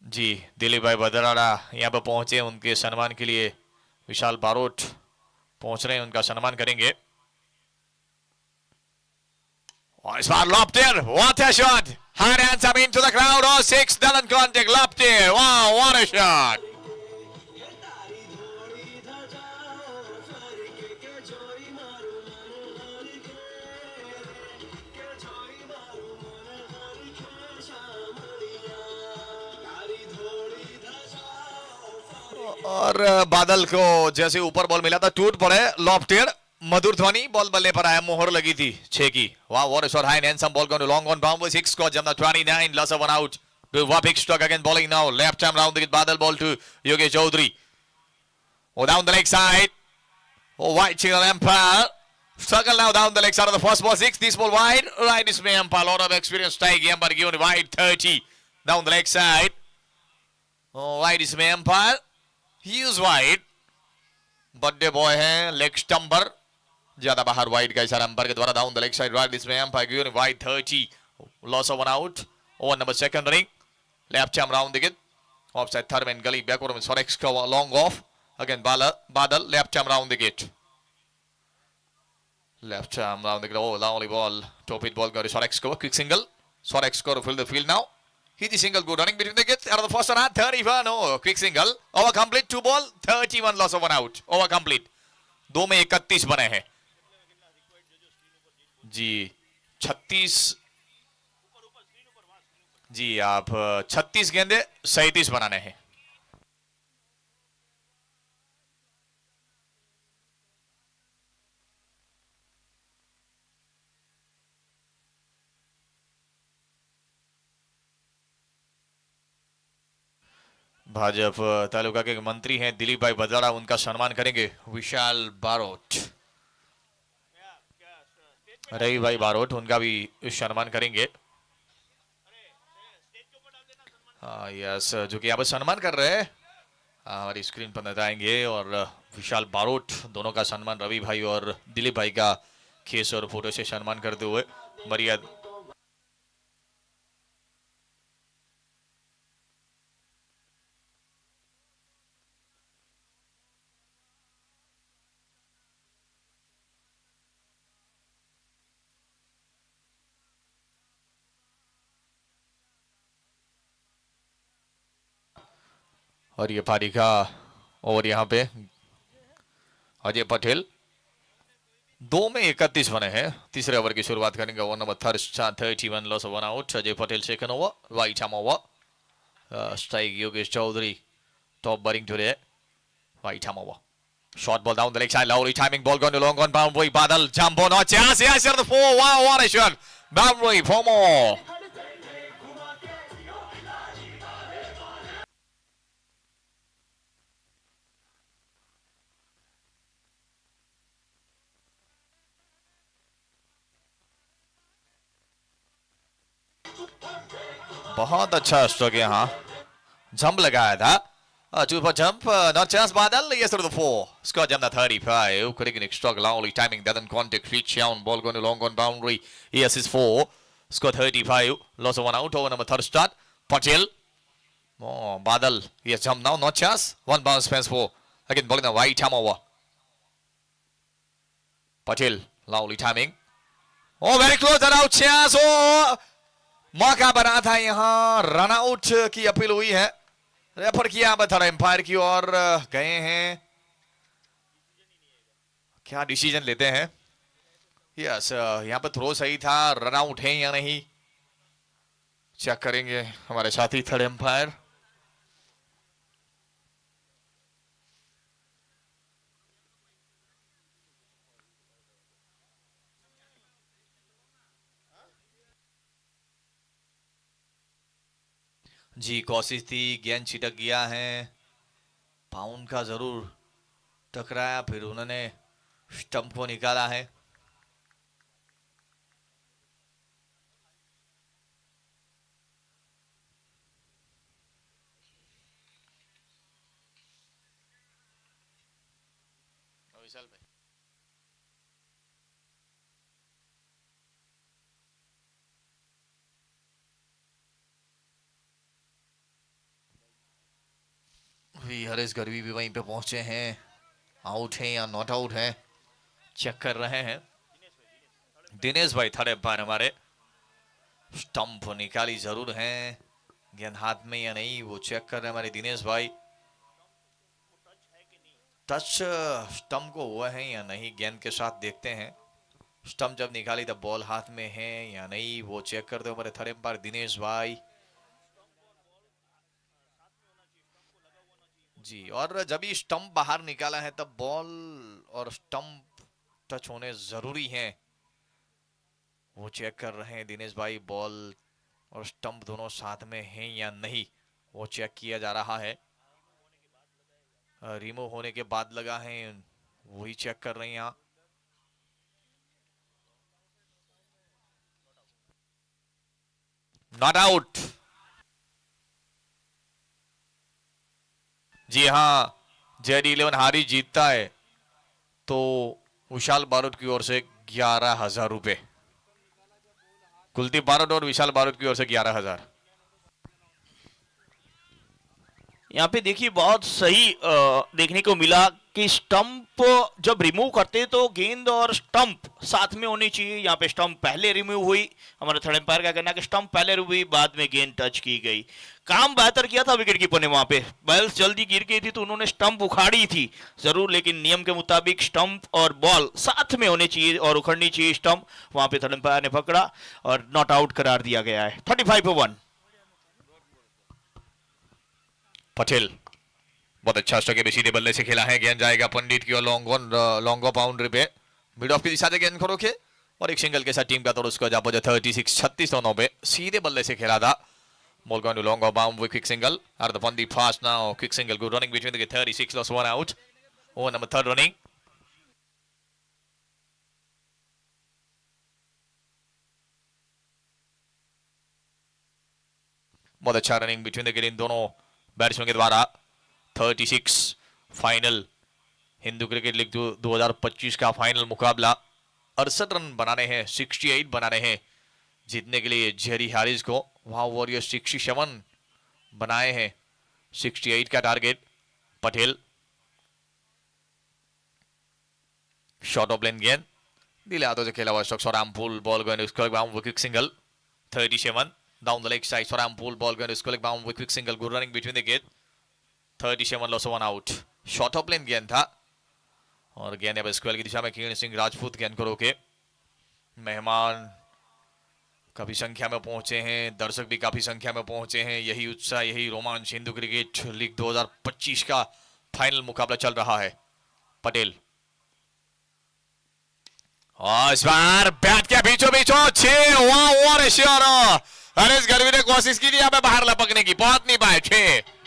जी दिलीप भाई बदराड़ा यहाँ पर पहुंचे, उनके सम्मान के लिए विशाल बारोट पहुंच रहे हैं, उनका सम्मान करेंगे। और इस बार Lofted, what a shot! Hard hands up into the crowd. Oh, 6 doesn't contact Lofted. Wow, what a shot! और बादल को जैसे ऊपर बॉल मिला था टूट पड़े। लॉफ्टेड मधुर ध्वनि, बॉल बल्ले पर आया, मोहर लगी थी 6 की। वाह what a shot, high and some ball going to long on boundary, 6 को जमना 29 loss of 1 out. To Wapik struck again, bowling now left arm round the Badal ball to Yogesh Chaudhary. Oh, down the leg side. Oh, wide signal umpire. Struggle now down the leg side of the first ball, 6. This ball wide. Right is my umpire, lot of experience. Strike umpire given wide 30 down the leg side. Oh, wide is my umpire. He is wide. Birthday boy है, leg stumper ज्यादा बाहर, wide का इशारा umpire के द्वारा। Down the leg side right इसमें umpire given wide 30 loss of 1 out. Over number second running left arm round the wicket offside third man gully backward में सोरेक्स का long off again Badal left arm round the wicket left arm round the wicket. Oh lovely ball top hit ball go सोरेक्स को quick single सोरेक्स को fill the field now Hit the single, good running between the wickets. Out of the first one, 31. No, quick single. Over complete, 2 ball, 31 loss of 1 out. Over complete. 2 में 31 बने हैं जी। 36 जी, आप 36 गेंदे 37 बनाने हैं। भाजपा तालुका के मंत्री हैं दिलीप भाई बदराड़ा, उनका सम्मान करेंगे विशाल बारोट। रवि भाई बारोट, उनका भी सम्मान करेंगे। हाँ यस, जो कि यहाँ पर सम्मान कर रहे हैं हमारी स्क्रीन पर नजर आएंगे। और विशाल बारोट दोनों का सम्मान रवि भाई और दिलीप भाई का केस और फोटो से सम्मान करते हुए मर्यादा और ये पारी का ओवर यहाँ पे अजय पटेल 2 में 31 बने हैं। तीसरे ओवर की शुरुआत करेंगे। Over number 31 loss of 1 out. Ajay Patel second over, right arm over. Strike Yogesh Chaudhary top bowling today, right arm over. Short ball down the leg side, lovely timing ball going to long on boundary. Badal jump on, not chance. Yes, here the 4. Wow, what a shot! Boundary for more. बहुत अच्छा stroke यहाँ, jump लगाया था। Two for jump, not chance Badal. Yes, to the 4. Scott jump the 35. Cricket struck lovely timing. Doesn't contact reach down. Ball going to long on boundary. Yes, is 4. Scott 35. Loss of 1 out. Over number 3rd start. Patel. Oh, Badal. Yes, jump now. Not chance. 1 bounce fence 4. Again, ball in the right arm over. Patel. Lovely timing. Oh, very close. That out chance. Oh, मौका बना था यहाँ। Run out की appeal हुई है। Refer किया third umpire की ओर गए हैं। क्या डिसीजन लेते हैं? यस, यहाँ पर थ्रो सही था। रन आउट है या नहीं चेक करेंगे हमारे साथी थर्ड एम्पायर। जी कोशिश थी, गेंद छिटक गया है। पाउंड का जरूर टकराया, फिर उन्होंने स्टंप को निकाला है। हरीश गढ़वी भी वहीं पे पहुंचे हैं। आउट है या नॉट आउट है चेक कर रहे हैं दिनेश भाई थर्ड एम्पायर हमारे। स्टंप निकाली जरूर है, गेंद हाथ में या नहीं वो चेक कर रहे हैं हमारे दिनेश भाई। टच स्टंप को हुआ है या नहीं गेंद के साथ देखते हैं। स्टंप जब निकाली तब बॉल हाथ में है या नहीं वो चेक करते हैं हमारे थर्ड एम्पायर दिनेश भाई जी। और जब ही स्टंप बाहर निकाला है तब बॉल और स्टंप टच होने जरूरी हैं, वो चेक कर रहे हैं दिनेश भाई। बॉल और स्टंप दोनों साथ में हैं या नहीं वो चेक किया जा रहा है। रिमूव होने के बाद लगा है वही चेक कर रहे हैं यहाँ। Not out. जी हाँ, JD11 हारी जीतता है तो विशाल बारूद की ओर से 11,000 रुपए। कुलदीप बारूद और विशाल बारूद की ओर से 11,000। यहाँ पे देखिए बहुत सही देखने को मिला कि स्टंप जब रिमूव करते तो गेंद और स्टंप साथ में होनी चाहिए। यहाँ पे स्टंप पहले रिमूव हुई, हमारे थर्ड एम्पायर का कहना कि स्टंप पहले रिमूव हुई बाद में गेंद टच की गई। काम बेहतर किया था विकेट कीपर ने, वहां पे बॉल्स जल्दी गिर गई थी तो उन्होंने स्टंप उखाड़ी थी जरूर, लेकिन नियम के मुताबिक स्टंप और बॉल साथ में होने चाहिए और उखड़नी चाहिए स्टंप। वहां पे थर्ड एम्पायर ने पकड़ा और नॉट आउट करार दिया गया है। 35 पर 1। पटेल बहुत अच्छा स्ट्रोक है, सीधे बल्ले से खेला है। गेंद जाएगा पंडित की और लॉन्गो बाउंड्री पे मिड ऑफ की दिशा से गेंद को रोके और एक सिंगल के साथ टीम का तोड़ उसको जा पहुंचा 36 रनों पे। सीधे बल्ले से खेला था। Ball going to long or bound with quick single. Out of the Pandi pass now. Quick single. Good running between the 36 lost 1 out. Over number 3rd running. बहुत अच्छा रनिंग बिटवीन द इन दोनों batsman के द्वारा। 36 final Hindu cricket league 2025 का final मुकाबला। 68 run बनाने हैं, 68 बनाने हैं जीतने के लिए जेरी हैरिस को। वहां वॉरियर 67 बनाए हैं, 68 का target. Patel short of length गेंद दिले हाथों से खेला हुआ स्ट्रोक। सोरामपुल ball going to square bound with quick single. 37 down the leg side. Sorampul ball going to square back with quick single. Good running between the gate. 37 loss 1 out. Short of length गेंद था और गेंद अब square की दिशा में किरण सिंह राजपूत गेंद को रोके। मेहमान काफी संख्या में पहुंचे हैं, दर्शक भी काफी संख्या में पहुंचे हैं। यही उत्साह, यही रोमांच हिंदू क्रिकेट लीग 2025 का फाइनल मुकाबला चल रहा है। पटेल और इस बार बैट के बीचों बीचों 6 ओवर श्योर। हरीश गढ़वी ने कोशिश की थी यहाँ पे बाहर लपकने की, पहुंच नहीं पाए। 6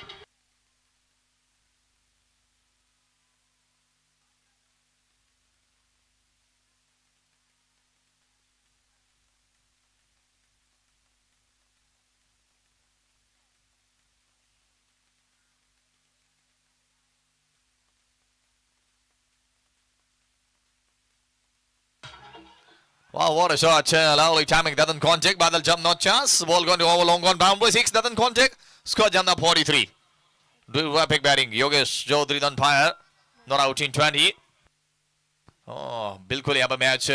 Wow, what a shot. Lovely timing. Doesn't contact. Badal jump, not chance. Ball going to over long on boundary. 6 doesn't contact. Score jump up 43. Do epic batting. Yogesh Chaudhary on fire. Not out in 20. Oh, बिल्कुल यहाँ पर match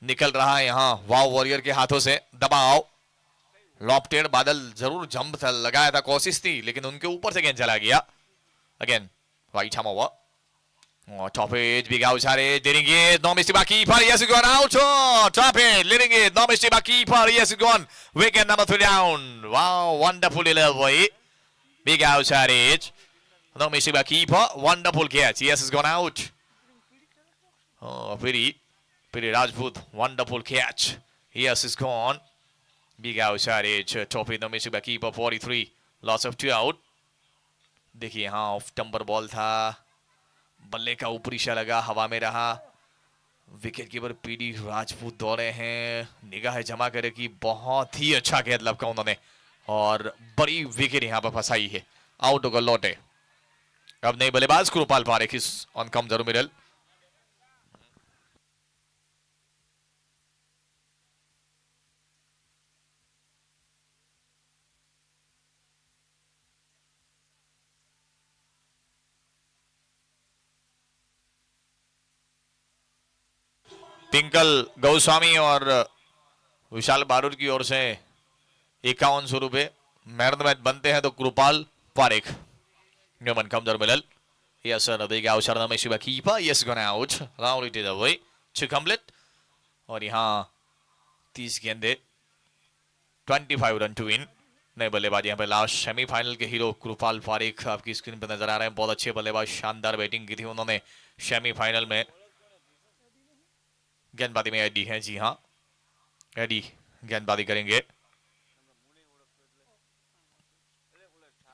निकल रहा है यहाँ वाव warrior के हाथों से। दबाव लॉफ्टेड। बादल जरूर जंप लगाया था, कोशिश थी, लेकिन उनके ऊपर से गेंद चला गया। Again right ham over. Oh, top edge, big outside edge, leading it, no mistake by keeper, yes, it's gone out, oh, top edge, leading it, no mistake by keeper, yes, it's gone, wicket number 3 down, wow, wonderful delivery, big outside edge, no mistake by keeper, wonderful catch, yes, it's gone out, oh, pretty Rajput, wonderful catch, yes, it's gone, big outside edge, top edge, no mistake by keeper, 43, loss of 2 out, देखिए यहाँ of टम्पर ball था, बल्ले का ऊपरी शा लगा, हवा में रहा। विकेट कीपर पीडी राजपूत दौड़े हैं, निगाह जमा करे कि बहुत ही अच्छा गेंद लपका उन्होंने और बड़ी विकेट यहां पर फंसाई है। आउट होकर लौटे। अब नई बल्लेबाज कृपाल पारेख इस ऑन कम जरूर मिडल। टिंकल गोस्वामी और विशाल बारूद की ओर से 51 रुपए। मैन ऑफ द मैच बनते हैं तो Kripal Parekh. Newman come the middle. Yes sir, the big outside of the Messi keeper. Yes, gone out. Round it away to complete. और यहाँ 30 गेंदे 25 रन टू विन। नए बल्लेबाज यहाँ पे लास्ट सेमीफाइनल के हीरो कृपाल पारेख आपकी स्क्रीन पर नजर आ रहे हैं। बहुत अच्छे बल्लेबाज, शानदार बैटिंग की थी उन्होंने सेमीफाइनल में। गेंदबाजी में एडी है, जी हाँ एडी गेंदबाजी करेंगे।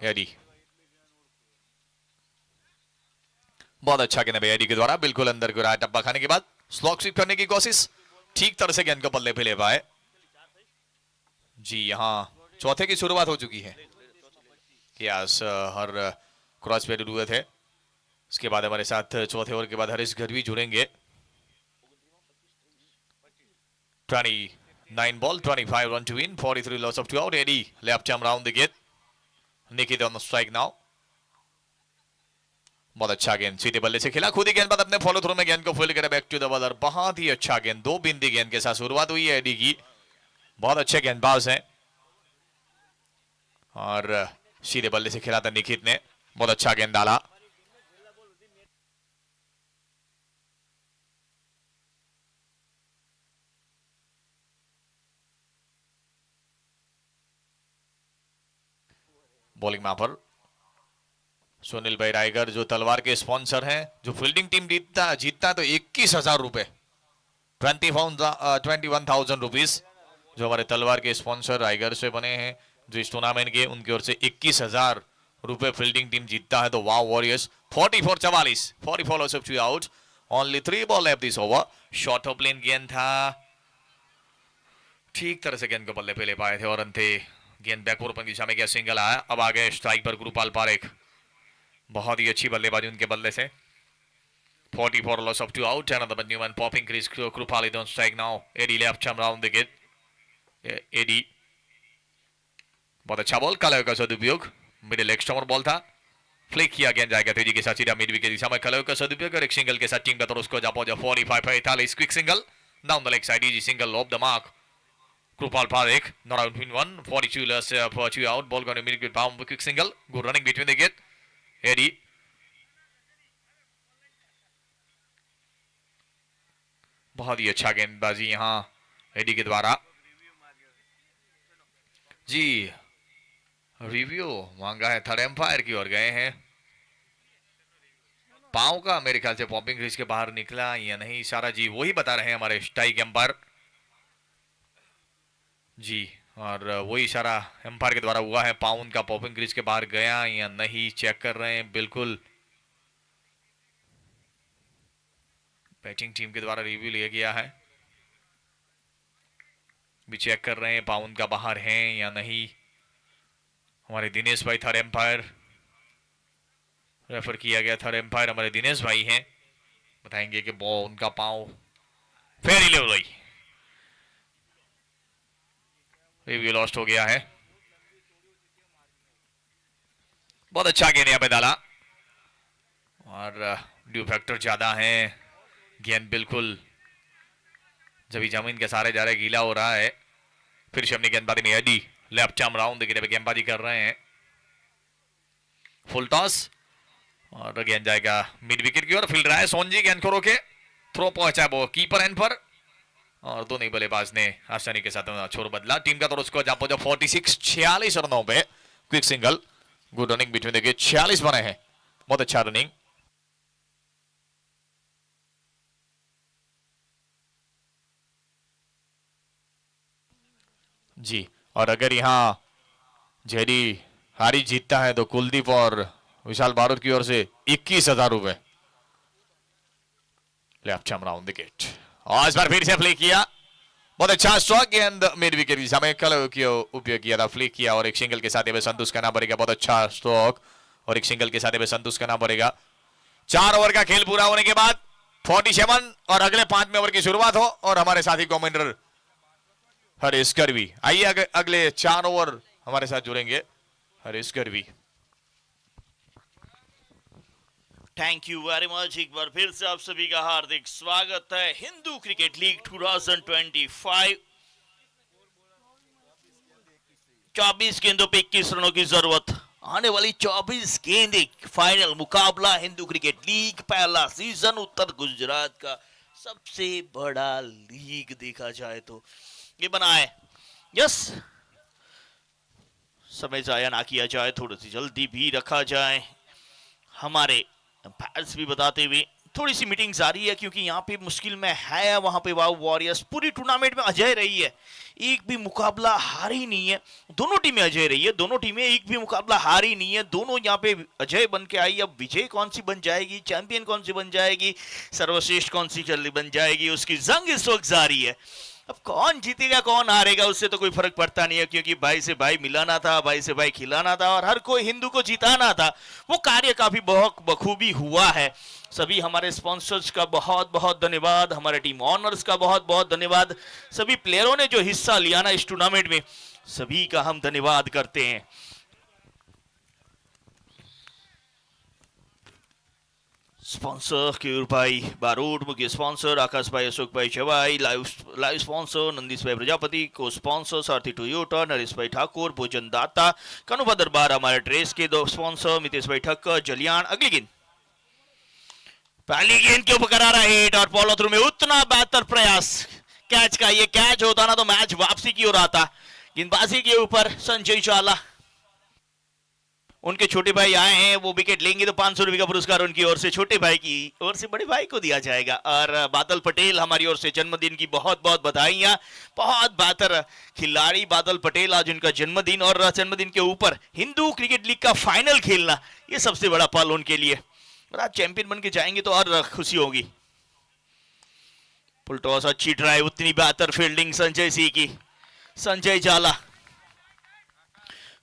एडी बहुत अच्छा गेंद एडी के द्वारा, बिल्कुल अंदर को टप्पा खाने के बाद स्लॉग स्वीप करने की कोशिश, ठीक तरह से गेंद को बल्ले पे ले पाए। जी यहाँ चौथे की शुरुआत हो चुकी है। यस, हर क्रॉस पेड हुए थे। इसके बाद हमारे साथ चौथे ओवर के बाद हरीश गढ़वी जुड़ेंगे। 29 ball, 25 run to win, 43 loss of 2 out. Eddie left arm round the gate. Nikit on the strike now. बहुत अच्छा गेंद सीधे बल्ले से खेला, खुद ही गेंद बाद अपने फॉलो थ्रू में गेंद को फील्ड करे बैक टू द बॉलर। बहुत ही अच्छा गेंद, 2 बिंदी गेंद के साथ शुरुआत हुई है एडी की। बहुत अच्छे गेंदबाज हैं और सीधे बल्ले से खेला था निखित ने, बहुत अच्छा गेंद डाला। बॉलिंग में पर सुनील भाई रायगर जो तलवार के स्पॉन्सर हैं, जो फील्डिंग टीम जीतता है तो 21,000 रुपए, 21,000 रुपीज जो हमारे तलवार के स्पॉन्सर रायगर से बने हैं जो इस टूर्नामेंट के, उनकी ओर से 21,000 रुपए फील्डिंग टीम जीतता है। तो wow Warriors 44-44, 44 loss of 2 out, only 3 ball left this over. Short of length गेंद था, ठीक तरह से गेंद को बल्ले पे ले पाए थे और अंते गेंद बैकवर्ड की दिशा में गया, सिंगल आया। अब आ गए स्ट्राइक पर कृपाल पारेख, बहुत ही अच्छी बल्लेबाजी उनके बल्ले से। 44 loss of 2 out, another Newman popping crease, Krupali don't strike now. Eddie left arm round the gate. Eddie बहुत अच्छा बॉल, कलर का सदुपयोग, मिडिल लेग स्टम्पर बॉल था, फ्लिक किया, गेंद जाएगा तेजी के साथ सीधा मिड विकेट की दिशा में। कलर का सदुपयोग और एक सिंगल के साथ टीम का तो उसको जा पहुंचा 45 quick single down the leg side, easy single of the mark. Krupal Parekh not out in 1, 42 loss for 2 out, ball going to mid wicket bound, quick single, good running between the gate. एडी, बहुत ही अच्छा गेंदबाजी यहां AD के द्वारा। जी, review मांगा है, थर्ड एम्पायर की ओर गए हैं। पांव का मेरे ख्याल से पॉपिंग क्रीज के बाहर निकला या नहीं, इशारा जी वही बता रहे हैं हमारे स्ट्राइक एम्पायर जी, और वही इशारा एम्पायर के द्वारा हुआ है। पाउन का पॉपिंग क्रीज के बाहर गया या नहीं चेक कर रहे हैं। बिल्कुल बैटिंग टीम के द्वारा रिव्यू लिया गया है, भी चेक कर रहे हैं पाउन का बाहर है या नहीं। हमारे दिनेश भाई थर्ड एम्पायर रेफर किया गया, थर्ड एम्पायर हमारे दिनेश भाई हैं, बताएंगे कि बॉल उनका पांव फेरी लेवल रिव्यू लॉस्ट हो गया है। बहुत अच्छा गेंद यहां पे डाला और ड्यू फैक्टर ज्यादा है। गेंद बिल्कुल जब जमीन के सहारे जा रहे, गीला हो रहा है। फिर से अपनी गेंदबाजी में एडी लेफ्ट आर्म राउंड की गेंदबाजी कर रहे हैं। फुल टॉस और गेंद जाएगा मिड विकेट की ओर। फील्ड रहा है सोनजी, गेंद को रोके, थ्रो पहुंचा वो कीपर एंड पर और दोनों बल्लेबाज ने आसानी के साथ छोर बदला। टीम का तो स्कोर जहां पहुंचा 46 रनों पे, quick single, good running between the gate, 46 बने हैं, बहुत अच्छा रनिंग। जी, और अगर यहां जेडी हारी जीतता है तो कुलदीप और विशाल बारूद की ओर से 21,000 रुपए left arm round the gate. और इस बार फिर से फ्लिक किया, बहुत अच्छा स्ट्रोक, गेंद मिड विकेट की दिशा में कल उपयोग किया था, फ्लिक किया और एक सिंगल के साथ संतोष करना पड़ेगा। बहुत अच्छा स्ट्रोक और एक सिंगल के साथ संतोष करना पड़ेगा। 4 ओवर का खेल पूरा होने के बाद 47 और अगले 5वें ओवर की शुरुआत हो और हमारे साथी कमेंटर हरीश करवी आइए अगले 4 ओवर हमारे साथ जुड़ेंगे। हरीश करवी, थैंक यू वेरी मच। एक बार फिर से आप सभी का हार्दिक स्वागत है हिंदू क्रिकेट लीग 2025। 24 गेंदों पे 21 रनों की जरूरत, आने वाली 24 गेंद एक फाइनल मुकाबला। हिंदू क्रिकेट लीग पहला सीजन उत्तर गुजरात का सबसे बड़ा लीग देखा जाए तो ये बना है। यस, समय जाया ना किया जाए, थोड़ी सी जल्दी भी रखा जाए। हमारे फैंस भी बताते हुए थोड़ी सी मीटिंग जारी है क्योंकि यहाँ पे मुश्किल में है, वहां पे वाव वॉरियर्स पूरी टूर्नामेंट में अजय रही है, एक भी मुकाबला हारी नहीं है। दोनों टीमें अजय रही है, दोनों टीमें एक भी मुकाबला हारी नहीं है, दोनों यहाँ पे अजय बन के आई। अब विजय कौन सी बन जाएगी, चैंपियन कौन सी बन जाएगी, सर्वश्रेष्ठ कौन सी जल्दी बन जाएगी, उसकी जंग इस वक्त जारी है। अब कौन जीतेगा कौन हारेगा उससे तो कोई फर्क पड़ता नहीं है, क्योंकि भाई से भाई मिलाना था, भाई से भाई खिलाना था और हर कोई हिंदू को जिताना था। वो कार्य काफी बहुत बखूबी हुआ है। सभी हमारे स्पॉन्सर्स का बहुत बहुत धन्यवाद, हमारे टीम ऑनर्स का बहुत बहुत धन्यवाद, सभी प्लेयरों ने जो हिस्सा लिया ना इस टूर्नामेंट में, सभी का हम धन्यवाद करते हैं। स्पॉन्सर केयूर भाई बारूद, मुख्य स्पॉन्सर आकाश भाई, अशोक भाई चवाई, लाइव स्पॉन्सर नंदीश भाई प्रजापति, को स्पॉन्सर सारथी टोयोटा, नरेश भाई ठाकुर, भोजन दाता, कनुभा दरबार, हमारे ड्रेस के 2 स्पॉन्सर मितेश भाई ठक्कर, जलियान। अगली गेंद, पहली गेंद के ऊपर करारा हिट और फॉलो थ्रू में उतना बेहतर प्रयास कैच का, ये कैच होता ना तो मैच वापसी की ओर आता। गेंदबाजी के ऊपर संजय चाला, उनके छोटे भाई आए हैं, वो विकेट लेंगे तो 500 रुपए का पुरस्कार उनकी ओर से, छोटे भाई की ओर से बड़े भाई को दिया जाएगा। और बादल पटेल हमारी ओर से जन्मदिन की बहुत बहुत बधाइयां। बहुत बेहतर खिलाड़ी बादल पटेल, आज उनका जन्मदिन और जन्मदिन के ऊपर हिंदू क्रिकेट लीग का फाइनल खेलना, ये सबसे बड़ा पल उनके लिए, और आज चैंपियन बन के जाएंगे तो और खुशी होगी। फुल टॉस, अच्छी ड्राइव, उतनी बेहतर फील्डिंग संजय सिंह की, संजय जाला,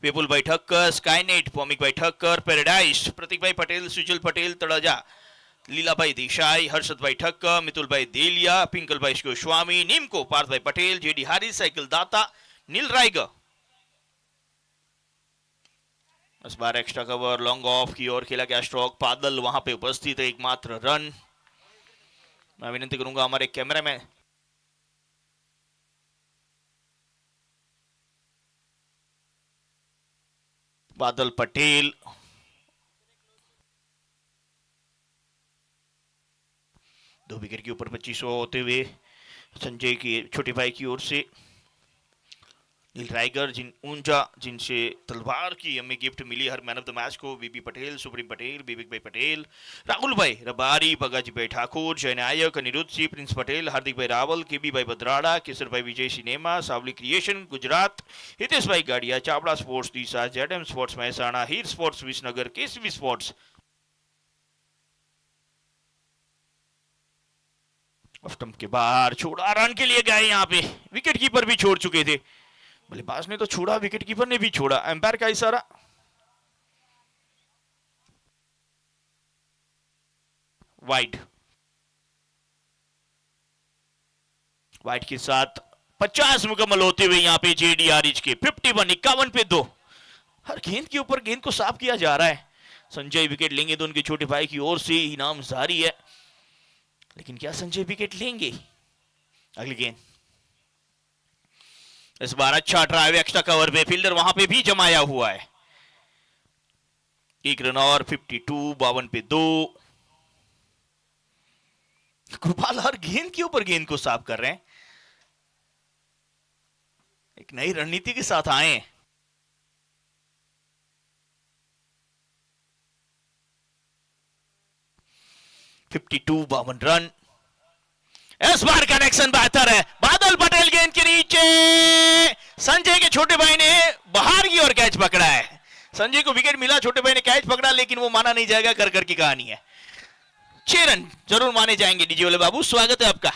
विपुल भाई ठक्कर, स्काईनेट, पॉमिक भाई ठक्कर, पैराडाइज, प्रतीक भाई पटेल, सुजल पटेल तड़ाजा, लीला भाई देसाई, हर्षद भाई ठक्कर, मितुल भाई देलिया, पिंकल भाई गोस्वामी, नीमको, पार्थ भाई पटेल, जेडी हारी, साइकिल दाता, नील रायगर। इस बार एक्स्ट्रा कवर लॉन्ग ऑफ की ओर खेला गया स्ट्रोक, बादल वहां पे उपस्थित है, एकमात्र रन। मैं विनती करूंगा हमारे कैमरा में बादल पटेल 2 विकेट के ऊपर 25 होते हुए संजय के छोटे भाई की ओर से नील टाइगर जिनसे तलवार की हमें गिफ्ट मिली हर मैन ऑफ द मैच को, BB Patel, Supreme Patel, Vivek bhai Patel, Rahul bhai Rabari, Bhagaji bhai Thakur, Jay Nayak, Aniruddh Singh, Prince Patel, Hardik bhai Raval, KB bhai Badrada, Kesar bhai Vijay cinema, Savli creation Gujarat, Hitesh bhai Gadia, Chavda sports Deesa, ZM sports Mehsana, Heer sports Visnagar, Kesvi sports stump के बाहर छोड़ा, रन के लिए गए, यहाँ पे विकेट कीपर भी छोड़ चुके थे, बल्लेबाज ने तो छोड़ा, विकेट कीपर ने भी छोड़ा, एम्पायर का इशारा। वाइड के साथ 50 मुकम्मल होते हुए यहाँ पे जेडीआरएच के 51 51 पे 2। हर गेंद के ऊपर गेंद को साफ किया जा रहा है। संजय विकेट लेंगे तो उनके छोटे भाई की ओर से इनाम जारी है, लेकिन क्या संजय विकेट लेंगे? अगली गेंद इस बार अच्छा ड्राइव एक्स्ट्रा कवर पे, फील्डर वहां पे भी जमाया हुआ है। 1 रन और 52 52 पे 2। कृपाल हर गेंद के ऊपर गेंद को साफ कर रहे हैं, एक नई रणनीति के साथ आए हैं। (52) 52 रन। इस बार कनेक्शन बेहतर है, बादल पटेल गेंद के नीचे, संजय के छोटे भाई ने बाहर की ओर कैच पकड़ा है। संजय को विकेट मिला, छोटे भाई ने कैच पकड़ा, लेकिन वो माना नहीं जाएगा, कर की कहानी है। 6 रन जरूर माने जाएंगे। डीजे वाले बाबू स्वागत है आपका।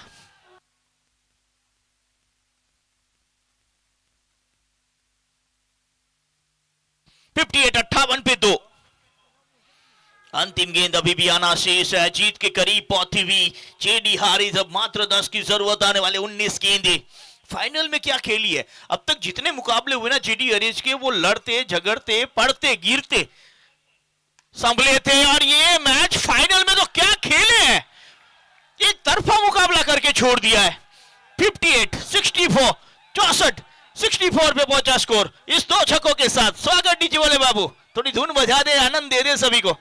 (58) 58 पे 2। अंतिम गेंद अभी भी आना शेष है, जीत के करीब पहुंची हुई जेडीआरएच अब मात्र 10 की जरूरत, आने वाले 19 गेंदे। फाइनल में क्या खेली है? अब तक जितने मुकाबले हुए ना जेडीआरएच के, वो लड़ते झगड़ते पड़ते गिरते संभले थे, और ये मैच फाइनल में तो क्या खेले हैं, एक तरफा मुकाबला करके छोड़ दिया है। 58 64 64 64 पे पहुंचा स्कोर इस 2 छक्कों के साथ। स्वागत डीजे वाले बाबू, थोड़ी धुन बजा दे, आनंद दे दे सभी को।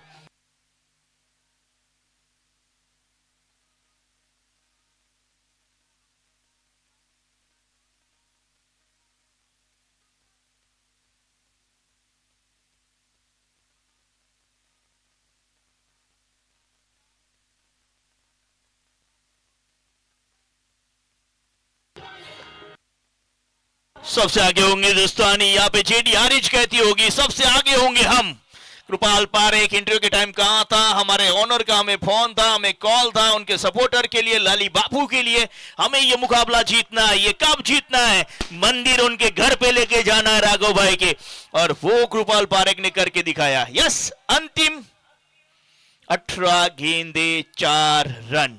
सबसे आगे होंगे दोस्तानी, यहाँ पे जेडीआरएच कहती होगी सबसे आगे होंगे हम। कृपाल पारेख इंटरव्यू के टाइम कहाँ था, हमारे ओनर का हमें फोन था, हमें कॉल था, उनके सपोर्टर के लिए, लाली बापू के लिए, हमें ये मुकाबला जीतना है। ये कब जीतना है? मंदिर उनके घर पे लेके जाना है राघव भाई के, और वो कृपाल पारेख ने करके दिखाया। यस, अंतिम 18 गेंदे 4 रन,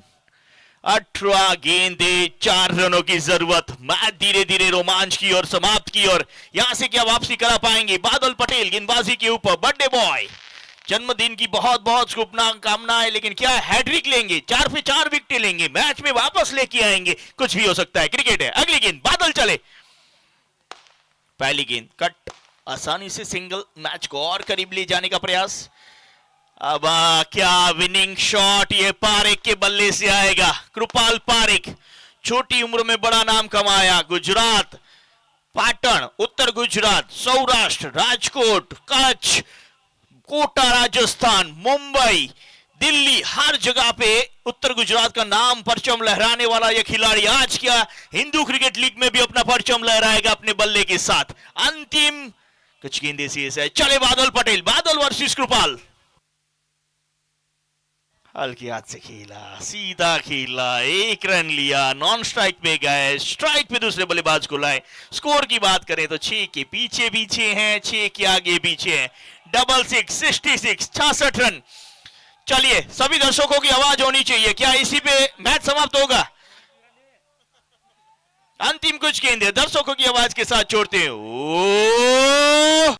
18 गेंदे 4 रनों की जरूरत। मैच धीरे धीरे रोमांच की और समाप्त की, और यहां से क्या वापसी करा पाएंगे? बादल पटेल गेंदबाजी के ऊपर, बर्थडे बॉय, जन्मदिन की बहुत बहुत शुभकामनाएं, लेकिन क्या हैट्रिक लेंगे? 4 पे 4 विकेट लेंगे, मैच में वापस लेके आएंगे, कुछ भी हो सकता है, क्रिकेट है। अगली गेंद बादल चले, पहली गेंद कट, आसानी से सिंगल, मैच को और करीब ले जाने का प्रयास। अब क्या विनिंग शॉट ये पारेख के बल्ले से आएगा। कृपाल पारेख, छोटी उम्र में बड़ा नाम कमाया, गुजरात, पाटण, उत्तर गुजरात, सौराष्ट्र, राजकोट, कच्छ, कोटा राजस्थान, मुंबई, दिल्ली, हर जगह पे उत्तर गुजरात का नाम परचम लहराने वाला यह खिलाड़ी आज क्या हिंदू क्रिकेट लीग में भी अपना परचम लहराएगा अपने बल्ले के साथ। अंतिम कुछ गेंदे शेष है, चले बादल पटेल, बादल वर्सेस कृपाल। हल्के हाथ से खेला, सीधा खेला, 1 रन लिया, नॉन स्ट्राइक पे गए, स्ट्राइक पे दूसरे बल्लेबाज को लाए। स्कोर की बात करें तो 6 के पीछे हैं, 6 के आगे पीछे हैं। 66 66 66 रन। चलिए, सभी दर्शकों की आवाज होनी चाहिए, क्या इसी पे मैच समाप्त होगा? अंतिम कुछ गेंदे दर्शकों की आवाज के साथ छोड़ते हैं। ओ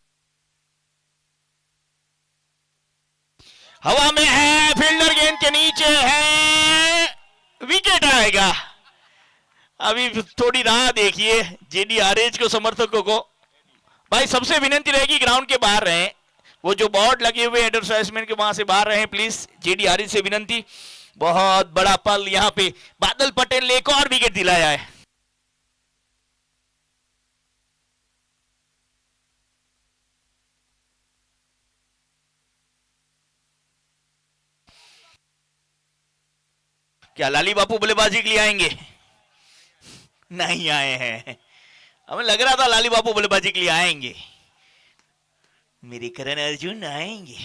हवा में है, फील्डर गेंद के नीचे है, विकेट आएगा। अभी थोड़ी राह देखिए जेडीआरएच को समर्थकों को। भाई सबसे विनती रहेगी ग्राउंड के बाहर रहें, वो जो बोर्ड लगे हुए एडवर्टाइजमेंट के वहां से बाहर रहें प्लीज, जेडीआरएच से विनती। बहुत बड़ा पल यहां पे बादल पटेल ने एक और विकेट दिलाया है। क्या लाली बापू बल्लेबाजी के लिए आएंगे? नहीं आए हैं। हमें लग रहा था लाली बापू बल्लेबाजी के लिए आएंगे, मेरे करण अर्जुन आएंगे।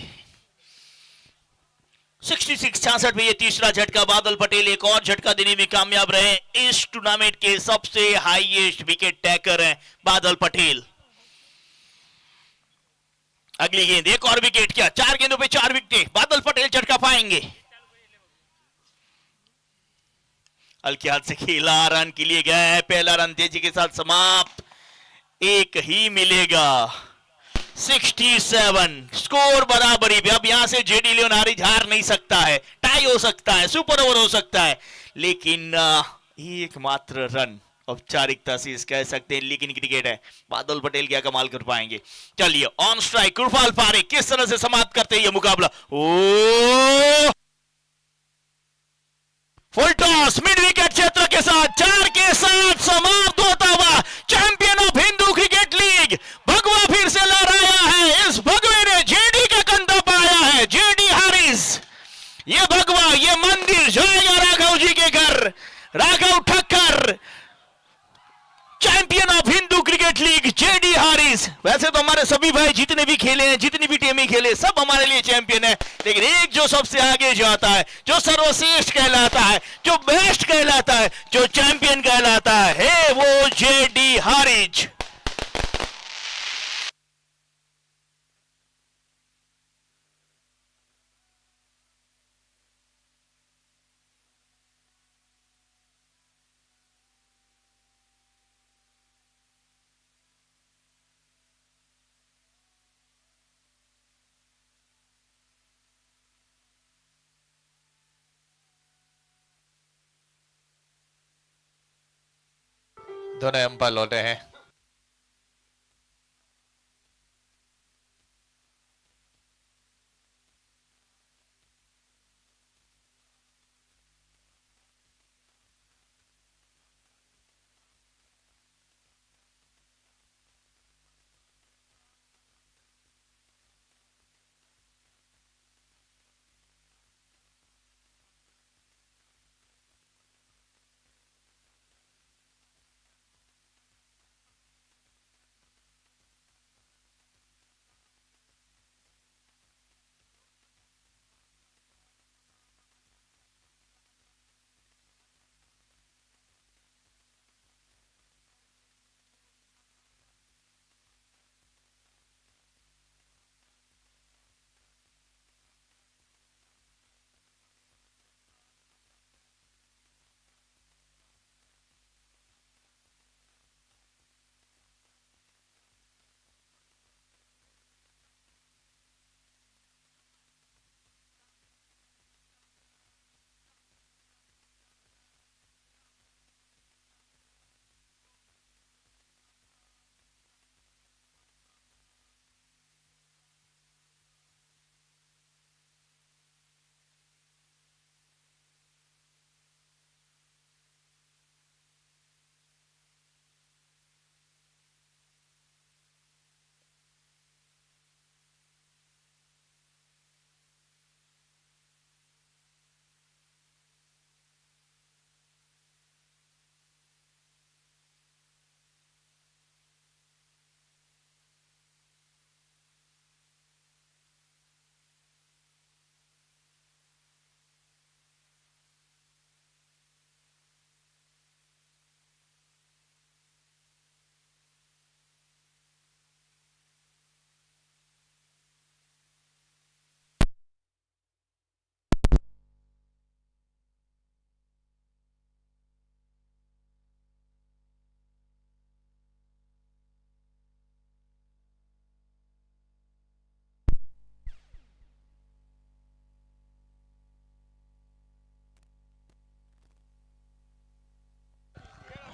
66 में ये तीसरा झटका, बादल पटेल एक और झटका देने में कामयाब रहे। इस टूर्नामेंट के सबसे हाईएस्ट विकेट टेकर हैं बादल पटेल। अगली गेंद एक और विकेट, क्या 4 गेंदों पे 4 विकेट, बादल पटेल झटका पाएंगे। हल्के हाथ से खेला, रन के लिए गए, पहला रन तेजी के साथ समाप्त, एक ही मिलेगा। 67 स्कोर बराबरी पे। अब यहां से जेडी लियोनार्डिस हार नहीं सकता है, टाई हो सकता है, सुपर ओवर हो सकता है, लेकिन एकमात्र रन औपचारिकता से इस कह सकते हैं, लेकिन क्रिकेट है, बादल पटेल क्या कमाल कर पाएंगे। चलिए ऑन स्ट्राइक कुरफाल फारिक किस तरह से समाप्त करते हैं ये मुकाबला। ओ फुल टॉस मिड विकेट क्षेत्र के साथ 4 के साथ समाप्त होता हुआ champion of Hindu cricket league भगवा फिर से लहराया है। इस भगवे ने जेडी का कंधा पाया है, जेडी हारिस। ये भगवा, ये मंदिर जाएगा राघव जी के घर। Raghav Thakkar champion of Hindu cricket league JD Haris. वैसे तो हमारे सभी भाई जितने भी खेले हैं, जितनी भी टीमें खेले, सब हमारे लिए चैंपियन है, लेकिन एक जो सबसे आगे जाता है, जो सर्वश्रेष्ठ कहलाता है, जो बेस्ट कहलाता है, जो चैंपियन कहलाता है, वो जेडी हारिस। दोनों अंपायर लौटे हैं।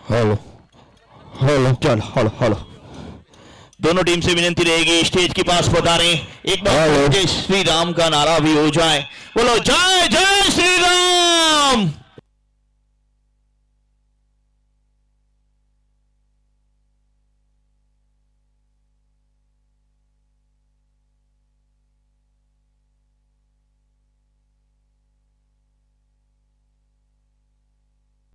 हेलो हेलो चल हेलो हेलो दोनों टीम से विनती रहेगी स्टेज के पास पधारें, एक बार जय श्री राम का नारा भी हो जाए। बोलो जय जय श्री राम।